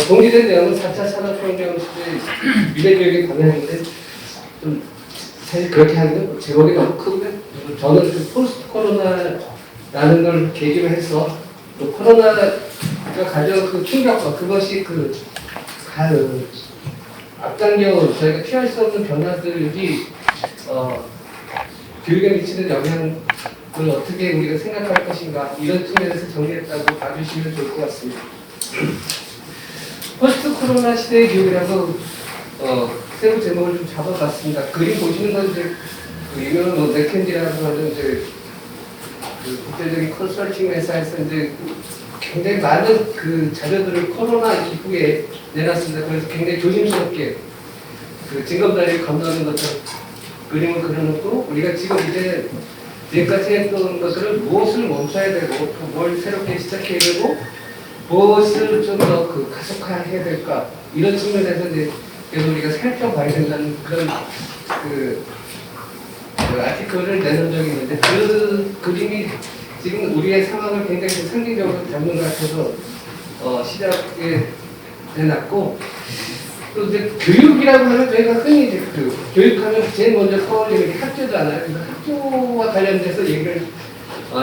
공지된 내용은 4차 산업혁명 시대 미래교육에 관련했는데 좀 사실 그렇게 하기는 제목이 너무 크고요. 저는 그 포스트 코로나라는 걸 계기로 해서 또 코로나가 가져온 그 충격과 그것이 앞당겨 저희가 피할 수 없는 변화들이 교육에 미치는 영향을 어떻게 우리가 생각할 것인가 이런 측면에서 정리했다고 봐주시면 좋을 것 같습니다. 포스트 코로나 시대의 교육이라고 새로 제목을 좀 잡아봤습니다. 그림 보시는 건 이제 그 유명한 맥켄지라고 하는 이제 그 국제적인 컨설팅 회사에서 이제 굉장히 많은 그 자료들을 코로나 이후에 내놨습니다. 그래서 굉장히 조심스럽게 그 징검다리를 건너는 것처럼 그림을 그려놓고 우리가 지금 이제 지금까지 했던 것들을 무엇을 멈춰야 되고 뭘 새롭게 시작해야 되고 무엇을 좀 더 그 가속화해야 될까 이런 측면에서 이제 계속 우리가 살펴봐야 된다는 그런 그 아티클을 내놓은 적이 있는데 그 그림이 지금 우리의 상황을 굉장히 상징적으로 잡는 것 같아서 시작에 내놨고 또 이제 교육이라고 하면 저희가 흔히 이제 그 교육하면 제일 먼저 떠올리는 게 학교잖아요. 그래서 학교와 관련돼서 얘기를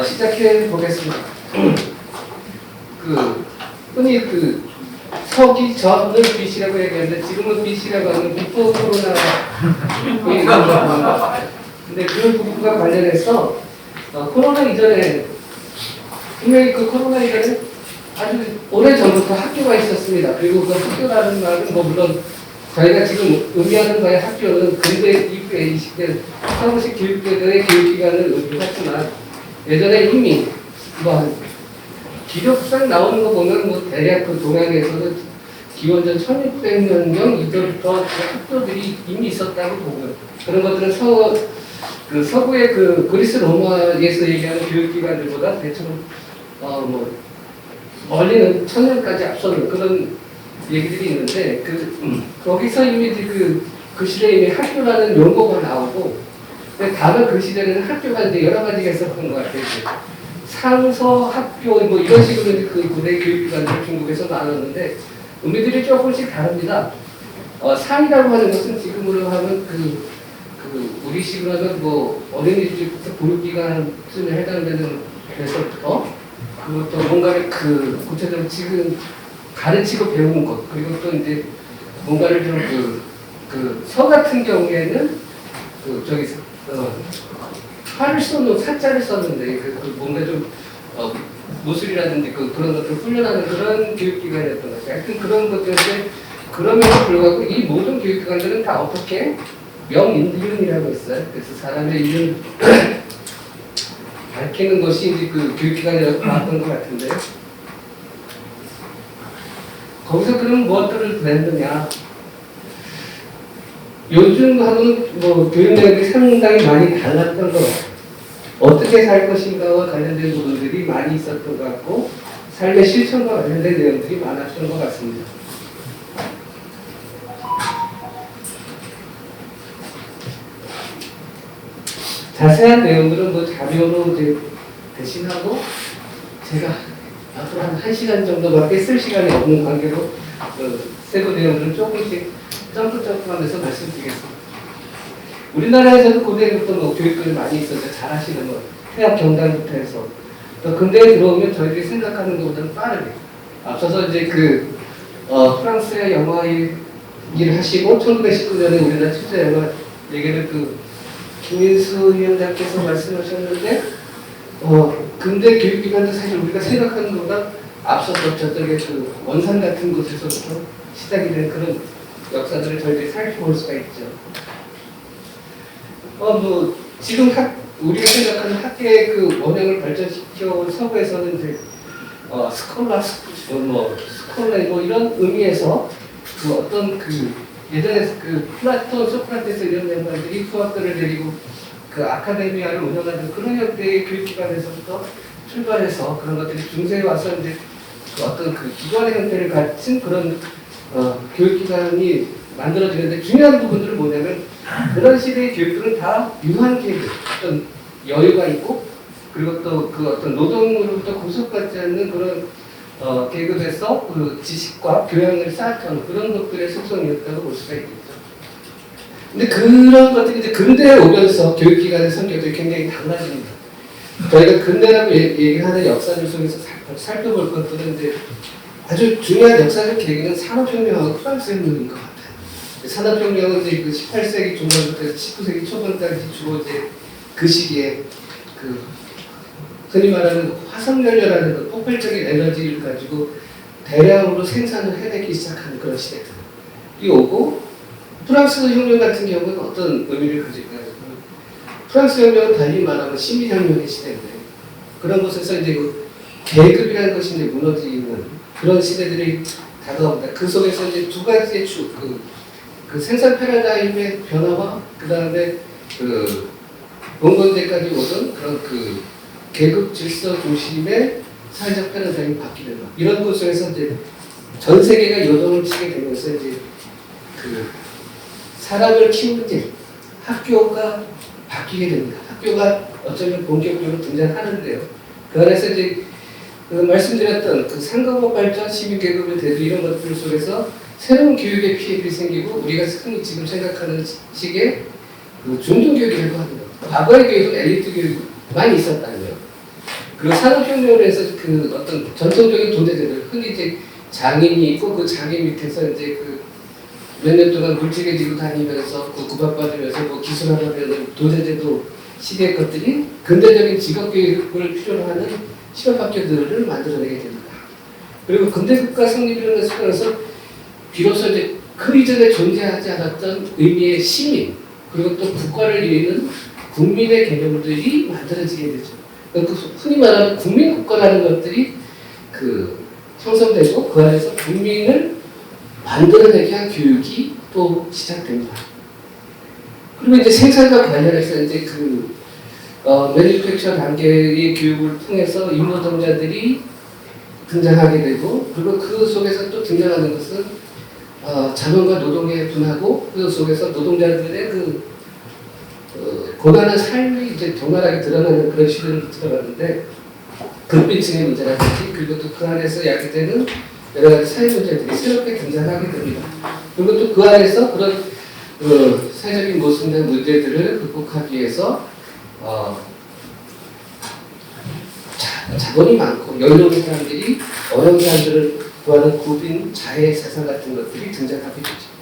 시작해 보겠습니다. 흔히 서기 전을 BC라고 얘기하는데 지금은 BC라고 하는 비포 코로나 근데 그 부분과 관련해서 코로나 이전에 분명히 그 코로나 이전에 아주 오래전부터 학교가 있었습니다. 그리고 그 학교라는 말은 물론 저희가 지금 의미하는 바의 학교는 근대 이후에 20대 서구식 교육제도의 교육기관을 의미하지만 예전에 이미 기록상 나오는 거 보면 대략 그 동양에서는 기원전 1600년경 이전부터 학교들이 이미 있었다고 보고요. 그런 것들은 서구의 그 그리스 로마에서 얘기하는 교육기관들보다 대충 멀리는 1000년까지 앞서는 그런 얘기들이 있는데 거기서 이미 그 시대에 이미 학교라는 용어가 나오고 다만 그 시대에는 학교가 이제 여러 가지가 있었던 것 같아요. 상서 학교 이런 식으로 그 고대 교육기관들 중국에서 나눴는데 의미들이 조금씩 다릅니다. 상이라고 하는 것은 지금으로 하면 우리식으로 하면 어린이집부터 보육기관쯤에 해당되는 데서부터 또 뭔가를 구체적으로 지금 가르치고 배우는 것 그리고 또 이제 뭔가를 좀 서 같은 경우에는 활을 쏘는 사자를 썼는데 뭔가 좀 무술이라든지 그런 것들을 훈련하는 그런 교육기관이었던 것 같아요. 하여튼 그런 것들인데 그럼에도 불구하고 이 모든 교육기관들은 다 어떻게 명이름이라고 있어요. 그래서 사람의 이름 밝히는 것이 이제 그 교육기관이라고 나왔던 것 같은데요. 거기서 그럼 무엇들을 냈느냐? 요즘하고는 교육 내용이 상당히 많이 달랐던 것 같아요. 어떻게 살 것인가와 관련된 부분들이 많이 있었던 것 같고 삶의 실천과 관련된 내용들이 많았던 것 같습니다. 자세한 내용들은 자료로 이제 대신하고 제가 앞으로 한 1시간 정도밖에 쓸 시간이 없는 관계로 세부 내용들은 조금씩 점프하면서 말씀드리겠습니다. 우리나라에서도 고대부터 교육들이 많이 있었죠. 잘 아시는 태학 경단부터 해서 또 근대에 들어오면 저희들이 생각하는 것보다는 빠르게 앞서서 이제 프랑스의 영화 일을 하시고 1919년에 우리나라 출제 영화 얘기를 김인수 위원장께서 말씀하셨는데 근대 교육기관도 사실 우리가 생각하는 것보다 앞서서 저쪽에 원산 같은 곳에서부터 시작이 된 그런 역사들을 저희들이 살펴볼 수가 있죠. 지금 우리가 생각하는 학계의 원형을 발전시켜 서구에서는 이제 스콜라 이런 의미에서 어떤 예전에 플라톤, 소크라테스 이런 양반들이 후학들을 데리고 아카데미아를 운영하는 그런 형태의 교육기관에서부터 출발해서 그런 것들이 중세에 와서 이제 어떤 기관의 형태를 갖춘 그런 교육기관이 만들어지는데 중요한 부분들은 뭐냐면 그런 시대의 교육들은 다 유한계급, 어떤 여유가 있고 그리고 또 어떤 노동으로부터 구속받지 않는 그런 계급에서 그 지식과 교양을 쌓았던 그런 것들의 속성이었다고 볼 수가 있겠죠. 근데 그런 것들이 이제 근대에 오면서 교육기관의 성격들이 굉장히 달라집니다. 저희가 근대라고 얘기하는 역사를 속에서 살펴볼 것들은 이제 아주 중요한 역사적 계기는 산업혁명하고 프랑스 혁명인 것 같아요. 산업혁명은 이제 그 18세기 중반부터 19세기 초반까지 주로 이제 그 시기에 그 흔히 말하는 화석연료라는 그 폭발적인 에너지를 가지고 대량으로 생산을 해내기 시작하는 그런 시대들이 오고, 프랑스 혁명 같은 경우는 어떤 의미를 가질까요? 프랑스 혁명은 달리 말하면 시민혁명의 시대인데, 그런 곳에서 이제 그 계급이라는 것이 이제 무너지는 그런 시대들이 다가옵니다. 그 속에서 이제 두 가지의 그 생산 패러다임의 변화와 그 다음에 그 봉건대까지 오던 그런 그 계급 질서 중심의 사회적 패러다임이 바뀌는 것, 이런 것 속에서 이제 전 세계가 요동을 치게 되면서 이제 그 사람을 키우는 일, 학교가 바뀌게 됩니다. 학교가 어쩌면 본격적으로 등장하는데요. 그 안에서 이제 그 말씀드렸던 그 상업업 발전, 시민계급의 대두 이런 것들 속에서 새로운 교육의 피해들이 생기고, 우리가 흔히 지금 생각하는 식의 그 중등교육이라고 합니다. 과거의 교육은 엘리트 교육만 있었다는 거예요. 그리고 산업혁명으로 해서 그 어떤 전통적인 존재들, 흔히 이제 장인이 있고 그 장인 밑에서 이제 그 몇 년 동안 물질을 지고 다니면서 그 구박받으면서 뭐 기술하려면 도제제도 시대의 것들이 근대적인 직업교육을 필요로 하는 실업학교들을 만들어내게 됩니다. 그리고 근대국가 성립이라는 속에서 비로소 이제 그 이전에 존재하지 않았던 의미의 시민, 그리고 또 국가를 이루는 국민의 개념들이 만들어지게 되죠. 그러니까 흔히 말하는 국민국가라는 것들이 그 형성되고, 그 안에서 국민을 만들어내게 한 교육이 또 시작됩니다. 그리고 이제 생산과 관련해서 이제 그 매니팩처 단계의 교육을 통해서 임노동자들이 등장하게 되고, 그리고 그 속에서 또 등장하는 것은 자본과 노동의 분하고, 그 속에서 노동자들의 그 고난한 삶이 이제 적나라하게 드러나는 그런 시대로 들어가는데, 극빈층의 문제라든지, 그리고 또 그 안에서 야기되는 여러 가지 사회 문제들이 새롭게 등장하게 됩니다. 그리고 또 그 안에서 그런 사회적인 모순된 문제들을 극복하기 위해서 자본이 많고 여유로운 사람들이 어려운 사람들을 구하는 구빈 자해 세상 같은 것들이 등장하게 되죠.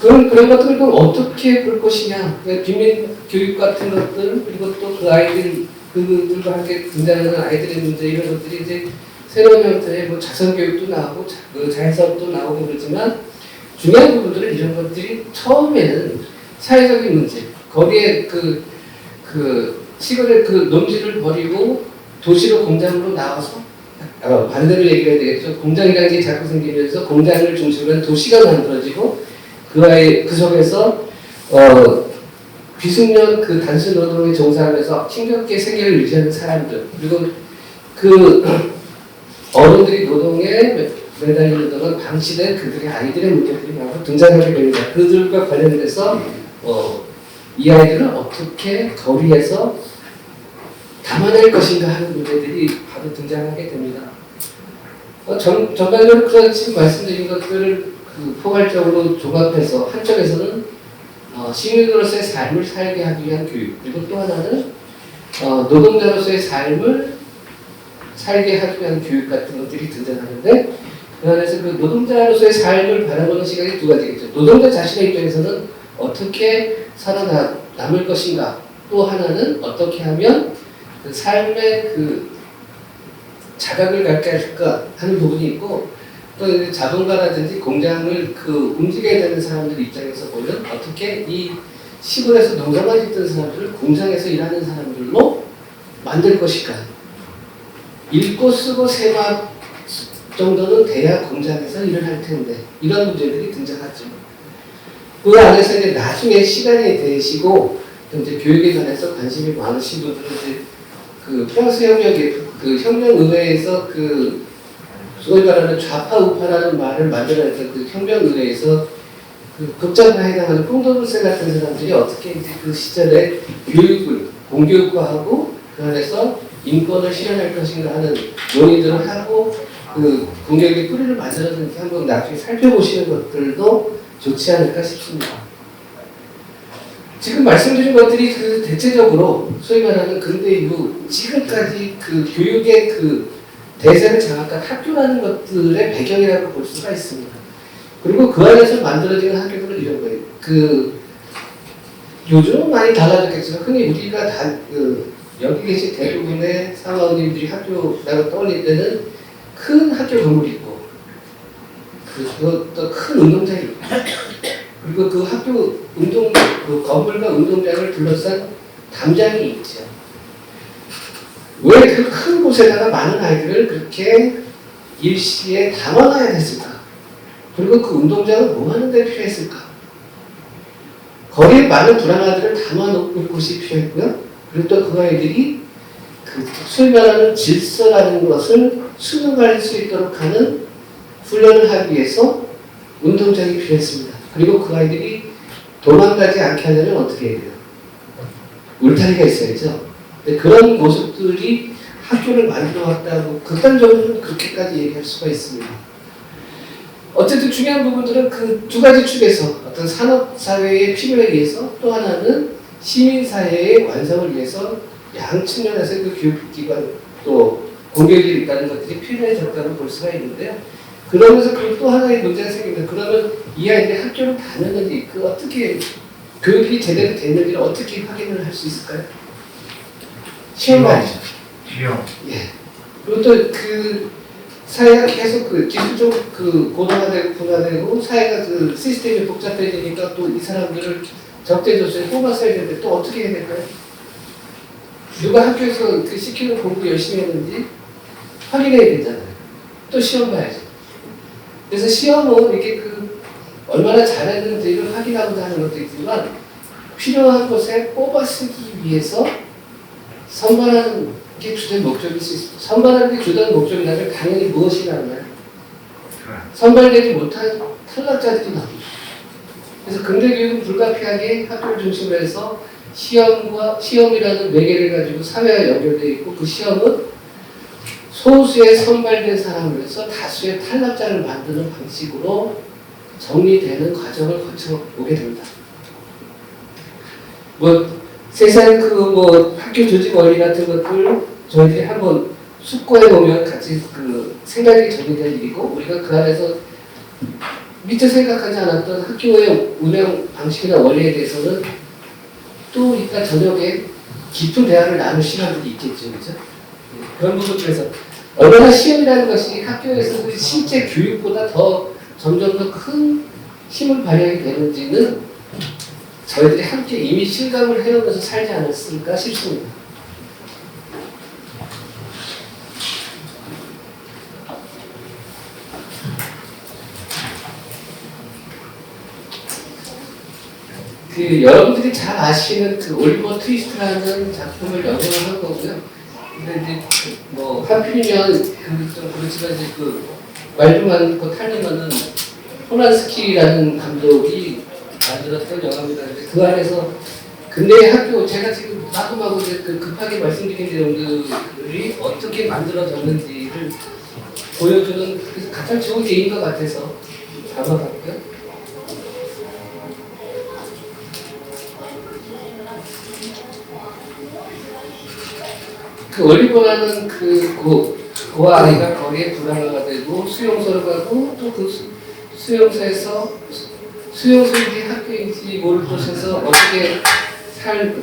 그런 것들을 그럼 어떻게 볼 것이냐? 빈민 교육 같은 것들, 그리고 또 그 아이들, 그들과 함께 등장하는 아이들의 문제, 이런 것들이 이제 새로운 형태의 뭐 자선교육도 나오고 자연사업도 나오고 그러지만, 중요한 부분들은 이런 것들이 처음에는 사회적인 문제, 거기에 시골의 그 농지를 버리고 도시로 공장으로 나와서, 반대로 얘기해야 되겠죠. 공장이라는 게 자꾸 생기면서 공장을 중심으로 한 도시가 만들어지고, 그 속에서 비숙련 그 단순 노동에 종사하면서 힘겹게 생계를 유지하는 사람들, 그리고 그 어른들이 노동에 매달리는 동안 방치된 그들의 아이들의 문제들이 바로 등장하게 됩니다. 그들과 관련돼서 이 아이들을 어떻게 거리에서 담아낼 것인가 하는 문제들이 바로 등장하게 됩니다. 전반적으로 그렇지 말씀드린 것들을 포괄적으로 종합해서 한쪽에서는 시민으로서의 삶을 살게 하기 위한 교육, 그리고 또 하나는 노동자로서의 삶을 살게 하기 위한 교육 같은 것들이 등장하는데, 그 안에서 그 노동자로서의 삶을 바라보는 시각이 두 가지겠죠. 노동자 자신의 입장에서는 어떻게 살아남을 것인가, 또 하나는 어떻게 하면 그 삶의 그 자각을 갖게 할까 하는 부분이 있고, 또 자본가라든지 공장을 움직여야 되는 사람들 입장에서 보면 어떻게 이 시골에서 농사만 짓던 사람들을 공장에서 일하는 사람들로 만들 것일까. 읽고 쓰고 세막 정도는 돼야 공장에서 일을 할 텐데, 이런 문제들이 등장하죠. 그 안에서 이제 나중에 시간이 되시고 이제 교육에 관해서 관심이 많으신 분들은 이제 그 프랑스 혁명의 그 혁명의회에서 소위 말하는 좌파 우파라는 말을 만들어냈던 그 혁명의회에서 그 극장파에 해당하는 콩도르세 같은 사람들이 어떻게 이제 그 시절에 교육을 공교육화하고 그 안에서 인권을 실현할 것인가 하는 논의들을 하고 그 공격의 뿌리를 만들었는지 한번 나중에 살펴보시는 것들도 좋지 않을까 싶습니다. 지금 말씀드린 것들이 그 대체적으로 소위 말하는 근대 이후 지금까지 그 교육의 그 대세를 장악한 학교라는 것들의 배경이라고 볼 수가 있습니다. 그리고 그 안에서 만들어지는 학교들은 이런 거예요. 그 요즘은 많이 달라졌겠지만 흔히 우리가 여기 계신 대부분의 사모님들이 학교라고 떠올릴 때는 큰 학교 건물이 있고 또 큰 운동장이 있고 그리고 그 학교 그 건물과 운동장을 둘러싼 담장이 있죠. 왜 그 큰 곳에다가 많은 아이들을 그렇게 일시에 담아놔야 됐을까? 그리고 그 운동장은 뭐 하는 데 필요했을까? 거기에 많은 불안아들을 담아놓을 곳이 필요했고요. 그리고 또 그 아이들이 그 소위 말하는 질서라는 것을 수능할 수 있도록 하는 훈련을 하기 위해서 운동장이 필요했습니다. 그리고 그 아이들이 도망가지 않게 하려면 어떻게 해야 돼요? 울타리가 있어야죠. 근데 그런 모습들이 학교를 만들어 왔다고 극단적으로는 그렇게까지 얘기할 수가 있습니다. 어쨌든 중요한 부분들은 그 두 가지 축에서 어떤 산업사회의 필요에 의해서 또 하나는 시민사회의 완성을 위해서 양 측면에서 그 교육기관 또 공격이 있다는 것들이 필요해졌다고 볼 수가 있는데요. 그러면서 그 또 하나의 문제가 생깁니다. 그러면 이 아이들이 학교를 다녔는지 그 어떻게 교육이 제대로 됐는지를 어떻게 확인을 할 수 있을까요? 시험 봐야죠. 시험. 예. 그리고 또 그 사회가 계속 그 기술적으로 그 고도화되고 분화되고 사회가 그 시스템이 복잡해지니까 또 이 사람들을 적재조건에 뽑았어야 되는데 또 어떻게 해야 될까요? 누가 학교에서 그 시키는 공부 열심히 했는지 확인해야 되잖아요. 또 시험 봐야죠. 그래서 시험은 이게 그 얼마나 잘했는지를 확인하고자 하는 것도 있지만 필요한 곳에 뽑아 쓰기 위해서 선발하는 게 주된 목적일 수 있습니다. 선발하는 게 주된 목적이라면 당연히 무엇이 나오나요? 선발되지 못한 탈락자들이 나옵니다. 그래서 근대교육은 불가피하게 학교를 중심으로 해서 시험이라는 매개를 가지고 사회와 연결되어 있고 그 시험은 소수의 선발된 사람을 위해서 다수의 탈락자를 만드는 방식으로 정리되는 과정을 거쳐오게 됩니다. 세상 학교 조직 원리 같은 것들 저희들이 한번 숙고해 보면 같이 그 생각이 정리될 일이고 우리가 그 안에서 미처 생각하지 않았던 학교의 운영 방식이나 원리에 대해서는 또 이따 저녁에 깊은 대화를 나눌 시간들이 있겠죠, 그죠? 그런 부분에서 얼마나 시험이라는 것이 학교에서 실제 교육보다 더 점점 더 큰 힘을 발휘하게 되는지는 저희들이 함께 이미 실감을 해오면서 살지 않았을까 싶습니다. 여러분들이 잘 아시는 그 올리버 트위스트라는 작품을 연구를 한 거고요. 근데 이제 하필이면 좀 그렇지만 이제 그 말도 많고 탈도 많은 포란스키라는 감독이 만들었던 영화입니다. 그 안에서 근대 학교 제가 지금 마구마구 이제 급하게 말씀드린 내용들이 어떻게 만들어졌는지를 보여주는 가장 좋은 예인 것 같아서 담아봤고요. 그 올리버라는 그 아이가 거리에 불안하가 되고 수용소로 가고 또 그 수용소에서 수용소인지 학교인지 모를 곳에서 어떻게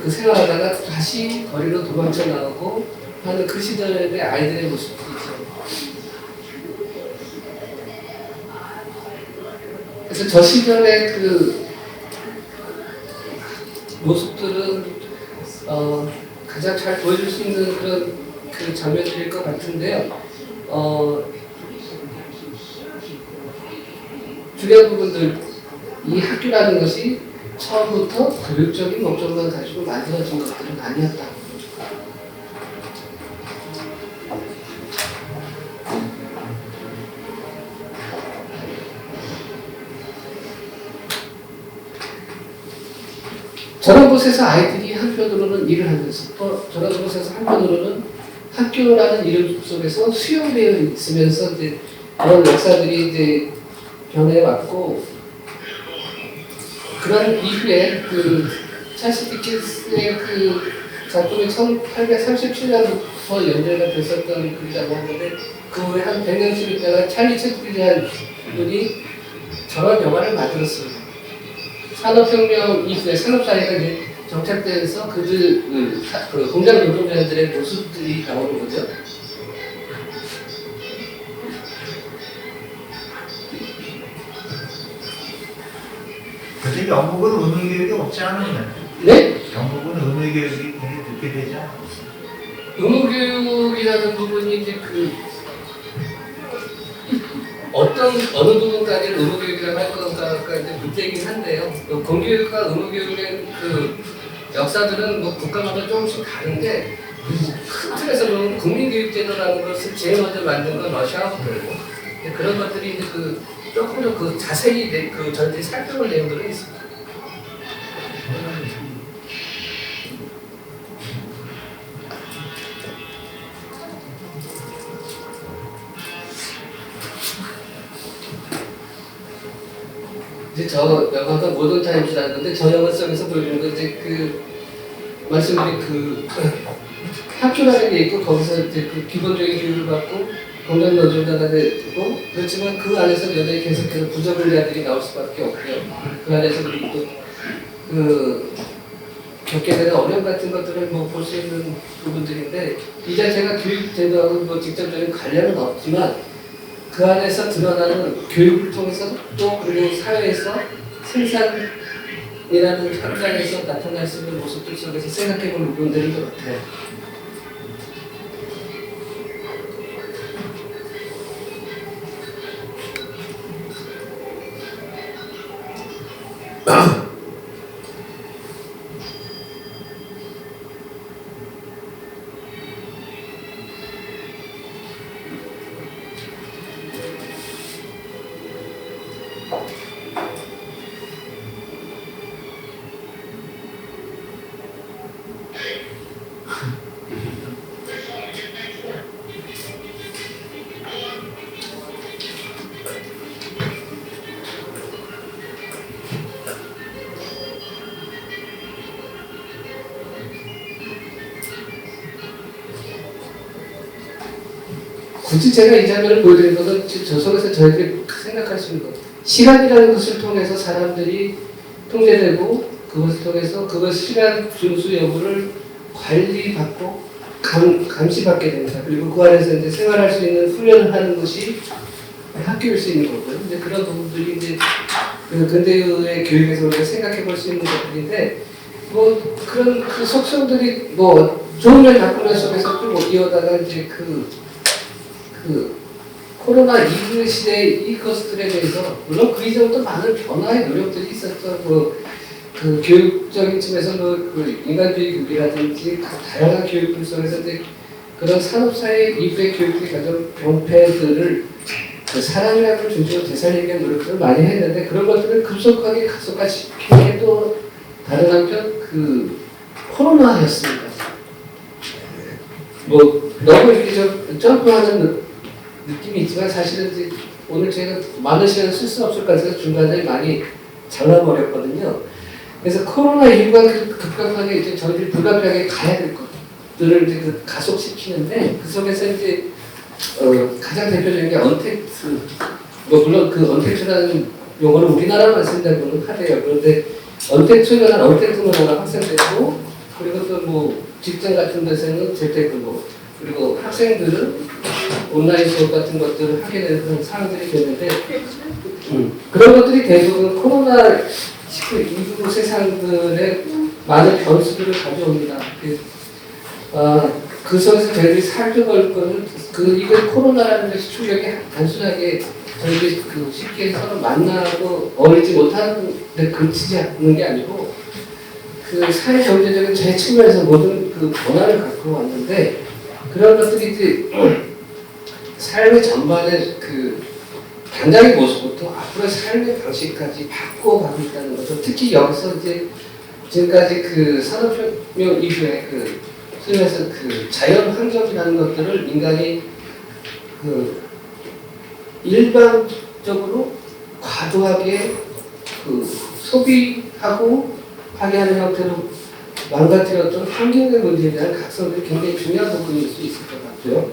생활하다가 다시 거리로 도망쳐 나오고 하는 그 시절의 아이들의 모습도 있죠. 그래서 저 시절의 그 모습들은 가장 잘 보여줄 수 있는 그런 그 장면들일 것 같은데요. 중요한 부분들, 이 학교라는 것이 처음부터 교육적인 목적만 가지고 만들어진 것들은 아니었다. 저런 곳에서 아이들이 한편으로는 일을 하면서 또 저런 곳에서 한편으로는 학교라는 이름 속에서 수용되어 있으면서 이제 그런 역사들이 이제 변해왔고, 그런 이후에 그 찰스 디킨스의 그 작품이 1837년부터 연재가 됐었던 글이라고 하는데, 그 후에 한 100년쯤 있다가 찰리 채플린이라는 분이 저런 영화를 만들었어요. 산업혁명 이후에 산업사회가 이제 정착되면서 그들 그 공장 노동자들의 모습들이 나오는 거죠. 근데 영국은 의무교육이 없지 않느냐? 네? 영국은 의무교육이 굉장히 늦게 되지 않아? 의무교육이라는 부분이 이제 그 어느 부분까지는 의무교육이라고 할 건가가 이제 문제이긴 한데요. 공교육과 의무교육의 그 역사들은 뭐 국가마다 조금씩 다른데, 큰 틀에서 보면 국민교육제도라는 것을 제일 먼저 만든 건 러시아거든요. 그런 것들이 이제 그 조금 더 그 자세히 그 저희들이 살펴볼 내용들은 있습니다. 이제 저 영화가 모던 타임즈라는 건데, 저 영화 속에서 보여주는 건 이제 그 말씀드린 그 학교라는 게 있고, 거기서 이제 그 기본적인 교육을 받고 공장 노동자가 되고, 그렇지만 그 안에서 여전히 계속해서 부적응자들이 나올 수밖에 없고요. 그 안에서 그리고 또 그 겪게 되는 어려움 같은 것들을 뭐 볼 수 있는 부분들인데, 이 자체가 교육 제도하고 뭐 직접적인 관련은 없지만, 그 안에서 드러나는 교육을 통해서 또 그리고 사회에서 생산이라는 현장에서 나타날 수 있는 모습들 속에서 생각해 볼 부분들인 것 같아요. 굳이 제가 이 장면을 보여드린 것은 저 속에서 저희들이 생각할 수 있는 것, 시간이라는 것을 통해서 사람들이 통제되고, 그것을 통해서 그것 시간 준수 여부를 관리받고 감시받게 됩니다. 그리고 그 안에서 이제 생활할 수 있는 훈련을 하는 것이 학교일 수 있는 거고요. 이제 그런 부분들이 이제 그 근대의 교육에서 우리가 생각해 볼 수 있는 것들인데, 뭐 그런 그 속성들이 뭐 좋은 면 나쁜 면 속에서 좀 이어다가 이제 그 코로나 이후 시대의 이것들에 대해서 물론 그 이전부터 많은 변화의 노력들이 있었죠. 그 교육적인 측면에서 그 인간주의 교육이라든지 다양한 교육들 속에서 이제 그런 산업사회 이후의 교육들이 가진 병폐들을 그 사람이라는 걸 중심으로 되살리기 위한 노력들을 많이 했는데, 그런 것들을 급속하게 가속화시키는 또 다른 한편 그 코로나였습니다. 뭐 너무 이렇게 좀 점프하는 느낌이 있지만, 사실은 이제 오늘 제가 많은 시간을 쓸 수 없을 것 같아서 중간에 많이 잘라버렸거든요. 그래서 코로나 이후가 급격하게 이제 저희들이 불가피하게 가야 될 것들을 이제 그 가속시키는데, 그 속에서 이제 가장 대표적인 게 언택트. 뭐 물론 그 언택트라는 용어를 우리나라만 쓴다고는 하대요. 그런데 언택트는 언택트 문화가 확산되고, 그리고 또 뭐 직장 같은 데서는 재택근무, 그리고 학생들은 온라인 수업 같은 것들을 하게 되는 그런 상황들이 되는데, 그런 것들이 대부분 코로나19 이후 세상들의 많은 변수들을 가져옵니다. 그 속에서 저희들이 살펴볼 거는 이걸 코로나라는 것이 충격이 단순하게 저희들이 그 쉽게 서로 만나고 어울리지 못하는 데 그치지 않는 게 아니고, 그 사회 경제적인 제 측면에서 모든 그 변화를 갖고 왔는데, 그런 것들이 이제 삶의 전반의 그 당장의 모습부터 앞으로의 삶의 방식까지 바꿔가고 있다는 거죠. 특히 여기서 이제 지금까지 그 산업혁명 이후에 그 소위 말해서 그 자연 환경이라는 것들을 인간이 그 일반적으로 과도하게 그 소비하고 하게 하는 형태로 망가뜨렸던 환경의 문제에 대한 각성들이 굉장히 중요한 부분일 수 있을 것 같고요.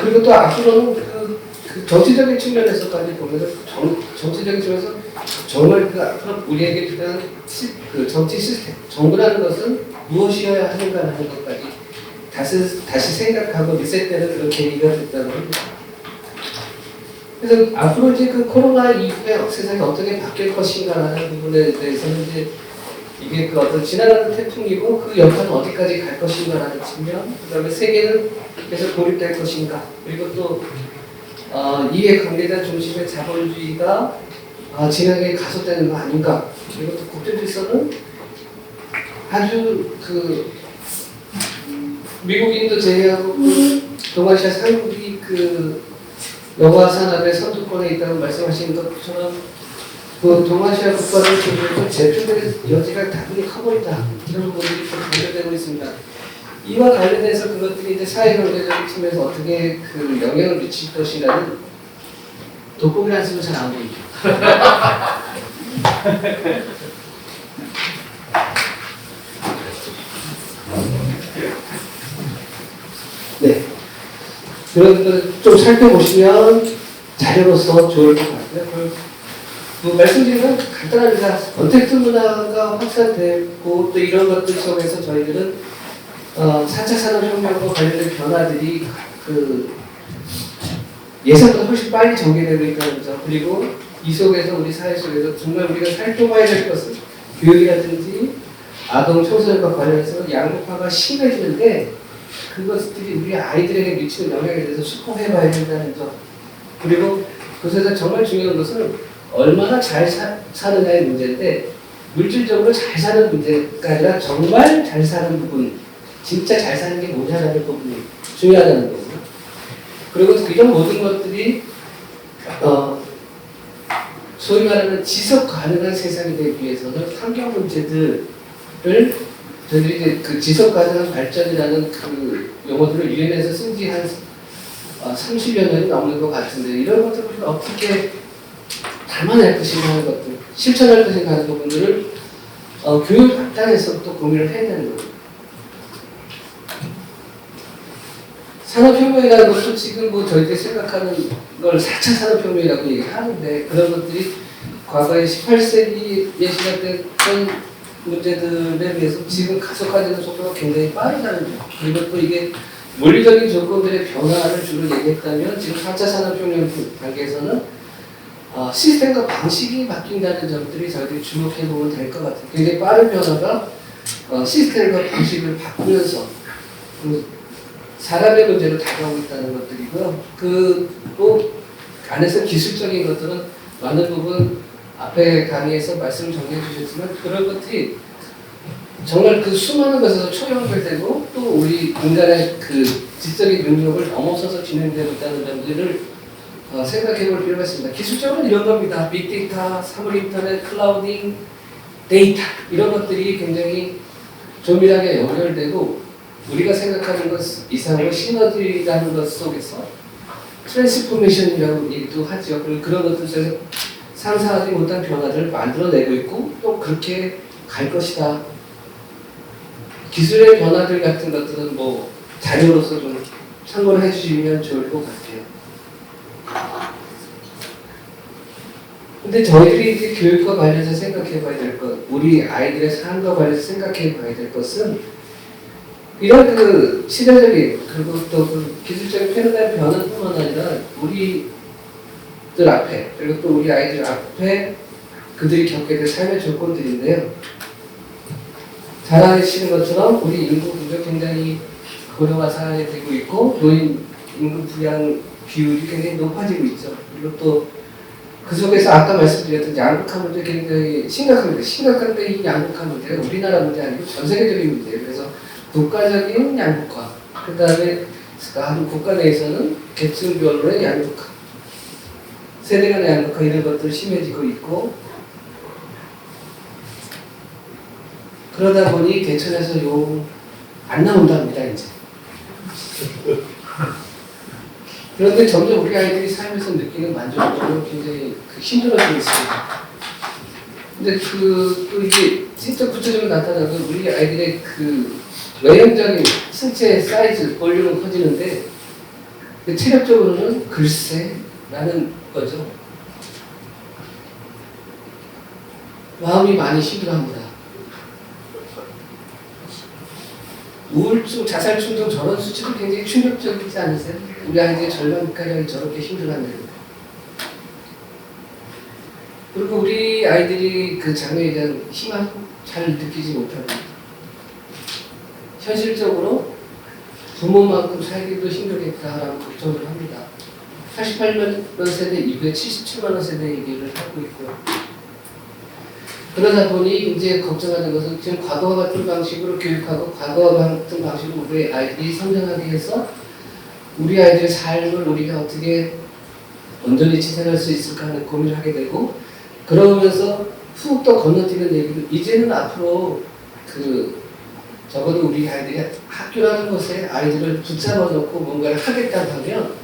그리고 또 앞으로는 그 정치적인 측면에서까지 보면서 정치적인 측면에서 정말 그 앞으로 우리에게 필요한 그 정치 시스템, 정부라는 것은 무엇이어야 하는가라는 것까지 다시 생각하고 리셋되는 그런 계기가 됐다고 합니다. 그래서 앞으로 이제 그 코로나 이후에 세상이 어떻게 바뀔 것인가라는 부분에 대해서는 이제 이게 그 어떤 지나가는 태풍이고 그 여파는 어디까지 갈 것인가라는 측면, 그 다음에 세계는 계속 고립될 것인가, 그리고 또 이에 관계된 중심의 자본주의가 진하게 가속되는 거 아닌가, 그리고 또 국제 질서는 아주 그 미국인도 제외하고 동아시아 상국이 그 영화 산업의 선두권에 있다고 말씀하신 것처럼 그 동아시아 국가들 중에서 제표될 여지가 다분히 커보인다, 이런 부분들이 좀 강조되고 있습니다. 이와 관련해서 그것들이 이제 사회경제적인 측면에서 어떻게 그 영향을 미칠 것이라는 돋보기를 쓰면 잘 안 보이죠. 네. 그런 것들을 좀 살펴보시면 자료로서 좋을 것 같고요. 말씀드린 건 간단합니다. 언택트 문화가 확산되고 또 이런 것들 속에서 저희들은 4차 산업혁명과 관련된 변화들이 그 예상보다 훨씬 빨리 전개되고 있다는 점, 그리고 이 속에서 우리 사회 속에서 정말 우리가 살펴봐야 될 것은 교육이라든지 아동 청소년과 관련해서 양극화가 심해지는데 그것들이 우리 아이들에게 미치는 영향에 대해서 수긍해봐야 된다는 점, 그리고 그것에서 정말 중요한 것은 얼마나 잘 사느냐의 문제인데 물질적으로 잘 사는 문제가 아니라 정말 잘 사는 부분, 진짜 잘 사는 게 뭐냐라는 부분이 중요하다는 거고요. 그리고 이런 모든 것들이 소위 말하는 지속 가능한 세상이 되기 위해서는 환경 문제들을 저희들이 이제 그 지속 가능한 발전이라는 그 용어들을 유엔에서 쓴 지 한 30여 년이 넘는 것 같은데 이런 것들을 어떻게 담아낼 것인가 하는 것들, 실천할 것인가 하는 부분들을 교육 앞단에서부터 고민을 해야 되는 거예요. 산업혁명이라는 것도 지금 뭐 저희들이 생각하는 걸 4차 산업혁명이라고 얘기하는데 그런 것들이 과거에 18세기에 시작됐던 문제들에 비해서 지금 가속화되는 속도가 굉장히 빠르다는 점, 그리고 또 이게 물리적인 조건들의 변화를 주로 얘기했다면 지금 4차 산업혁명 단계에서는 시스템과 방식이 바뀐다는 점들이 저희들이 주목해보면 될 것 같아요. 굉장히 빠른 변화가 시스템과 방식을 바꾸면서 사람의 문제로 다가오고 있다는 것들이고요. 또 안에서 기술적인 것들은 많은 부분 앞에 강의에서 말씀을 정리해 주셨지만 그런 것들이 정말 그 수많은 것에서 초연결되고 또 우리 인간의 그 지적인 능력을 넘어서서 진행되고 있다는 점들을 생각해 볼 필요가 있습니다. 기술적으로는 이런 겁니다. 빅데이터, 사물 인터넷, 클라우딩, 데이터 이런 것들이 굉장히 조밀하게 연결되고 우리가 생각하는 것 이상으로 시너지라는 것 속에서 트랜스포메이션이라고 얘기도 하죠. 그리고 그런 것들 속에서 상상하지 못한 변화들을 만들어내고 있고 또 그렇게 갈 것이다. 기술의 변화들 같은 것들은 뭐 자료로서 좀 참고를 해주시면 좋을 것 같아요. 근데 저희들이 이제 교육과 관련해서 생각해 봐야 될 것, 우리 아이들의 삶과 관련해서 생각해 봐야 될 것은 이런 그 시대적인 그리고 또 그 기술적인 패러다임 변화뿐만 아니라 우리들 앞에 그리고 또 우리 아이들 앞에 그들이 겪게 될 삶의 조건들인데요. 잘 아시는 것처럼 우리 인구 구조 굉장히 고령화사회에 되고 있고 노인 인구 부양 비율이 굉장히 높아지고 있죠. 그리고 또 그 속에서 아까 말씀드렸던 양극화 문제 굉장히 심각합니다. 심각한데 이 양극화 문제가 우리나라 문제 아니고 전 세계적인 문제예요. 그래서 국가적인 양극화, 그 다음에 한 국가 내에서는 계층별로의 양극화, 세대 간의 양극화 이런 것들이 심해지고 있고 그러다 보니 개천에서 요 안 나온답니다, 이제. 그런데 점점 우리 아이들이 삶에서 느끼는 만족도는 굉장히 힘들어지고 있습니다. 근데 또 이게 진짜 구체적으로 나타나는 건 우리 아이들의 그 외형적인 신체 사이즈, 볼륨은 커지는데 체력적으로는 글쎄 라는 거죠. 마음이 많이 힘들어합니다. 우울증, 자살충 등 저런 수치도 굉장히 충격적이지 않으세요? 우리 아이들의 절반가량이 저렇게 힘들어한다는. 그리고 우리 아이들이 그 장애에 대한 희망 잘 느끼지 못합니다. 현실적으로 부모만큼 살기도 힘들겠다라는 걱정을 합니다. 88만 세대 이후에 77만 원 세대 얘기를 하고 있고요. 그러다 보니 이제 걱정하는 것은 지금 과거와 같은 방식으로 교육하고 과거와 같은 방식으로 우리 아이들이 성장하게 해서 우리 아이들의 삶을 우리가 어떻게 온전히 지탱할 수 있을까 하는 고민을 하게 되고, 그러면서 훅 또 건너뛰는 얘기도 이제는 앞으로 적어도 우리 아이들이 학교라는 것에 아이들을 붙잡아 놓고 뭔가를 하겠다고 하면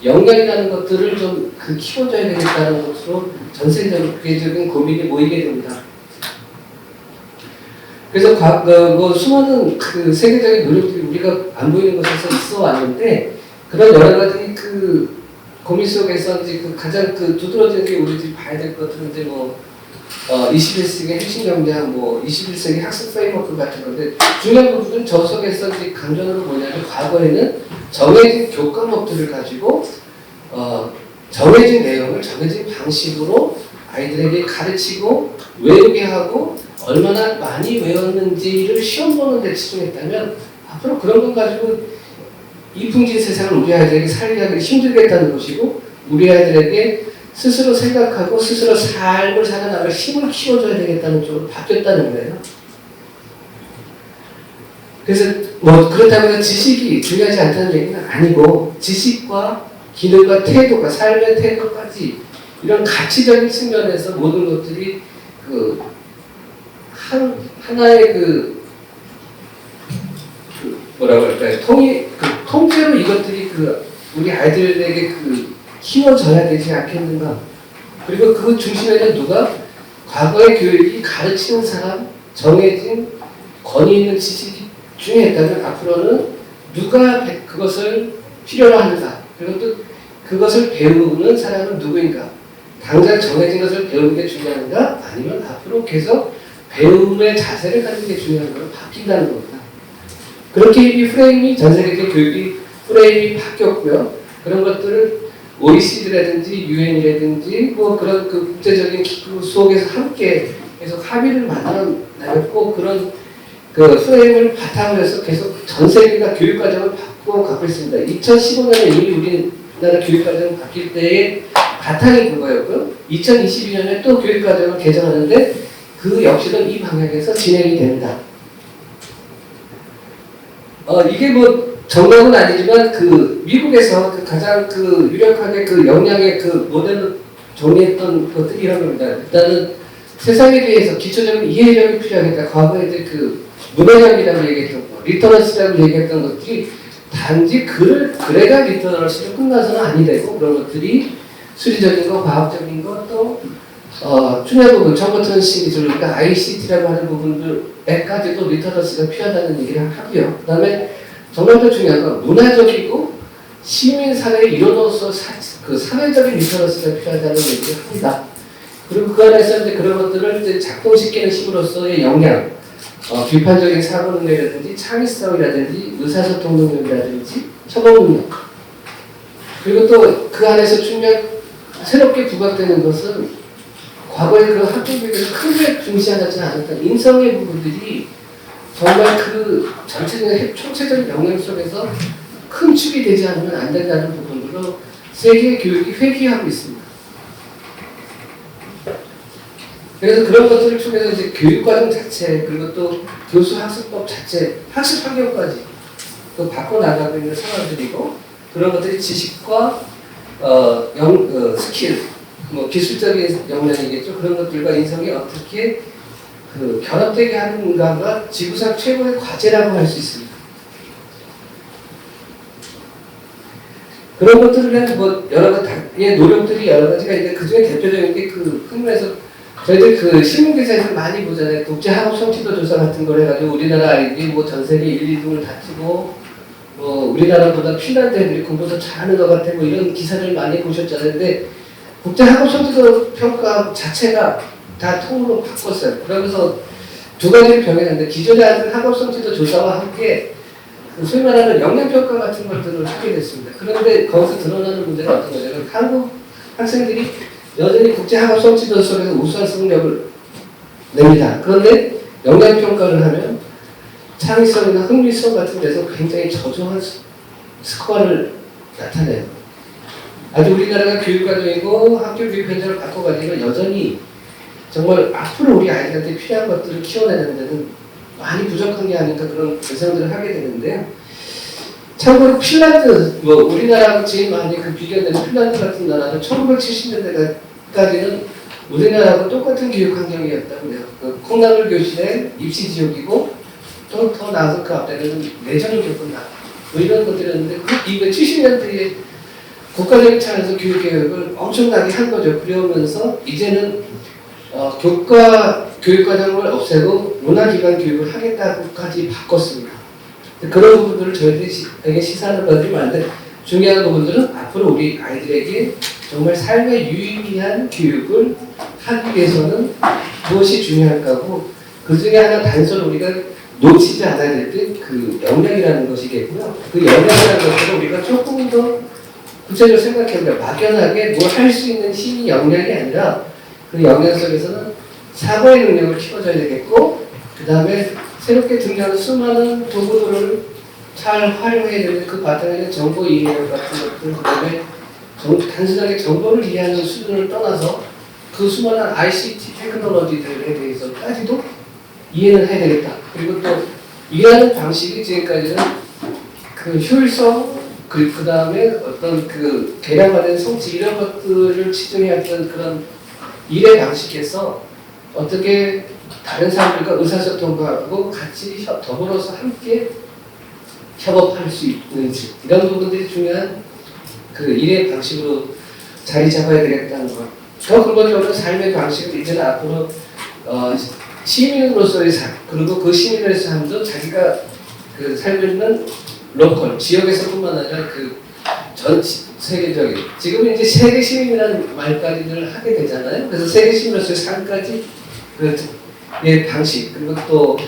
역량이라는 것들을 좀 키워줘야 되겠다는 것으로 전세계적인 고민이 모이게 됩니다. 그래서 수많은 그 세계적인 노력들이 우리가 안 보이는 곳에서 있어 왔는데, 그런 여러 가지 그 고민 속에서 이제 가장 두드러지는 게 우리들이 봐야 될 것들은 이제 21세기 핵심 역량, 21세기 학습 프레임워크 같은 건데, 중요한 부분은 저 속에서 이제 강조하는 뭐냐면, 과거에는 정해진 교과목들을 가지고 정해진 내용을 정해진 방식으로 아이들에게 가르치고 외우게 하고 얼마나 많이 외웠는지를 시험 보는 데 집중했다면, 앞으로 그런 것 가지고 이풍진 세상을 우리 아이들에게 살기가 힘들겠다는 것이고, 우리 아이들에게 스스로 생각하고 스스로 삶을 살아나갈 힘을 키워줘야 되겠다는 쪽으로 바뀌었다는 거예요. 그래서 그렇다고 해서 지식이 중요하지 않다는 얘기는 아니고, 지식과 기능과 태도가, 삶의 태도까지 이런 가치적인 측면에서 모든 것들이 하나의 뭐라고 할까요? 통째로 이것들이 우리 아이들에게 키워져야 되지 않겠는가. 그리고 그 중심에는 누가? 과거의 교육이 가르치는 사람, 정해진 권위 있는 지식이 중요했다면, 앞으로는 누가 그것을 필요로 하는가. 그리고 또 그것을 배우는 사람은 누구인가. 당장 정해진 것을 배우는 게 중요한가? 아니면 앞으로 계속 배움의 자세를 가지는 게 중요한 걸로 바뀐다는 겁니다. 그렇게 이 프레임이, 전 세계적 교육이 프레임이 바뀌었고요. 그런 것들을 OECD라든지 UN이라든지 그런 국제적인 기구 속에서 함께 계속 합의를 만들어내고, 그런 프레임을 바탕으로 해서 계속 전 세계가 교육과정을 바꾸고 있습니다. 2015년에 이미 우리나라 교육과정이 바뀔 때의 바탕이 그거였고요. 2022년에 또 교육과정을 개정하는데 그 역시도 이 방향에서 진행이 됩니다. 이게 정답은 아니지만 미국에서 가장 유력하게 역량의 모델로 정리했던 것들이 이런 겁니다. 일단은 세상에 대해서 기초적인 이해력이 필요하겠다. 과거에 이제 문해력이라고 얘기했던 거, 리터러시라고 얘기했던 것들이 단지 글에가 리터러시로 끝나서는 아니 되고, 그런 것들이 수리적인 거, 과학적인 거, 또 중요한 부분, 정보통 시기술, 그러니까 ICT라고 하는 부분들에까지도 리터러시가 필요하다는 얘기를 하고요. 그 다음에 정말 더 중요한 건 문화적이고 시민사회의 일원으로서 사회적인 리터러시가 필요하다는 얘기를 합니다. 그리고 그 안에서 이제 그런 것들을 이제 작동시키는 힘으로써의 역량, 비판적인 사고 능력이라든지 창의성이라든지 의사소통 능력이라든지 협업 능력, 그리고 또 그 안에서 새롭게 부각되는 것은 과거의 학교 교육에서 크게 중시하지 않았던 인성의 부분들이 정말 전체적인 총체적인 역량 속에서 큰 축이 되지 않으면 안 된다는 부분으로 세계 교육이 회귀하고 있습니다. 그래서 그런 것들을 통해서 이제 교육과정 자체, 그리고 또 교수 학습법 자체, 학습 환경까지 또 바꿔나가고 있는 상황들이고, 그런 것들이 지식과 스킬, 기술적인 역량이겠죠. 그런 것들과 인성이 어떻게 결합되게 하는가가 지구상 최고의 과제라고 할 수 있습니다. 그런 것들을 위한 뭐 여러 가지의 노력들이 여러 가지가 있는데 그 중에 대표적인 게 그 흥미에서 저희들 그 신문기사에서 많이 보잖아요. 국제학업 성취도 조사 같은 걸 해가지고 우리나라 아이들이 뭐 전 세계 1, 2등을 다치고 뭐 우리나라보다 핀란드 애들이 공부 더 잘하는 것 같아 뭐 이런 기사를 많이 보셨잖아요. 근데 국제학업 성취도 평가 자체가 다 통으로 바꿨어요. 그러면서 두 가지를 병행했는데 기존에 하던 학업 성취도 조사와 함께 소위 말하는 역량평가 같은 것들을 하게 됐습니다. 그런데 거기서 드러나는 문제는 어떤 거냐면 한국 학생들이 여전히 국제학업 성취도 속에서 우수한 승력을 냅니다. 그런데 역량평가를 하면 창의성이나 흥미성 같은 데서 굉장히 저조한 스코어를 나타내요. 아주 우리나라가 교육과정이고 학교 교육 현장을 바꿔가지고 여전히 정말 앞으로 우리 아이들한테 필요한 것들을 키워내는 데는 많이 부족한 게 아닌가 그런 예상들을 하게 되는데요. 참고로 핀란드, 뭐 우리나라하고 제일 많이 그 비교되는 핀란드 같은 나라는 1970년대까지는 우리나라하고 똑같은 교육 환경이었다고 해요. 그 콩나물 교실에 입시 지옥이고 또 더 나아서 그 앞에는 내전을 겪었나 뭐 이런 것들이었는데 그 이후에 70년대에 국가적인 차원에서 교육개혁을 엄청나게 한 거죠. 그러면서 이제는 교육과정을 없애고 문화기반 교육을 하겠다고까지 바꿨습니다. 그런 부분들을 저희들이 시사하는 것들이 많은데 중요한 부분들은 앞으로 우리 아이들에게 정말 삶에 유의미한 교육을 하기 위해서는 무엇이 중요할까고 그 중에 하나 단서를 우리가 놓치지 않아야 될 게 그 역량이라는 것이겠고요. 그 역량이라는 것을 우리가 조금 더 구체적으로 생각해보면 막연하게 뭘 할 수 있는 힘이 역량이 아니라 그 역량 속에서는 사고의 능력을 키워줘야 되겠고 그 다음에 새롭게 등장하는 수많은 도구들을 잘 활용해야 되는 그 바탕에는 정보 이해 같은 것들 그 다음에 단순하게 정보를 이해하는 수준을 떠나서 그 수많은 ICT 테크놀로지들에 대해서까지도 이해는 해야 되겠다. 그리고 또 일하는 방식이 지금까지는 그 효율성 그 다음에 어떤 그 개량화된 성취 이런 것들을 치중해왔던 그런 일의 방식에서 어떻게 다른 사람들과 의사소통하고 같이 더불어서 함께 협업할 수 있는지 이런 부분들이 중요한 그 일의 방식으로 자리 잡아야 되겠다는 것. 더 근본적으로 삶의 방식은 이제는 앞으로 시민으로서의 삶 그리고 그 시민의 삶도 자기가 그 살고 있는 로컬 지역에서뿐만 아니라 그 전 세계적인 지금 이제 세계 시민이라는 말까지를 하게 되잖아요. 그래서 세계 시민으로서의 삶까지 그 방식 그리고 또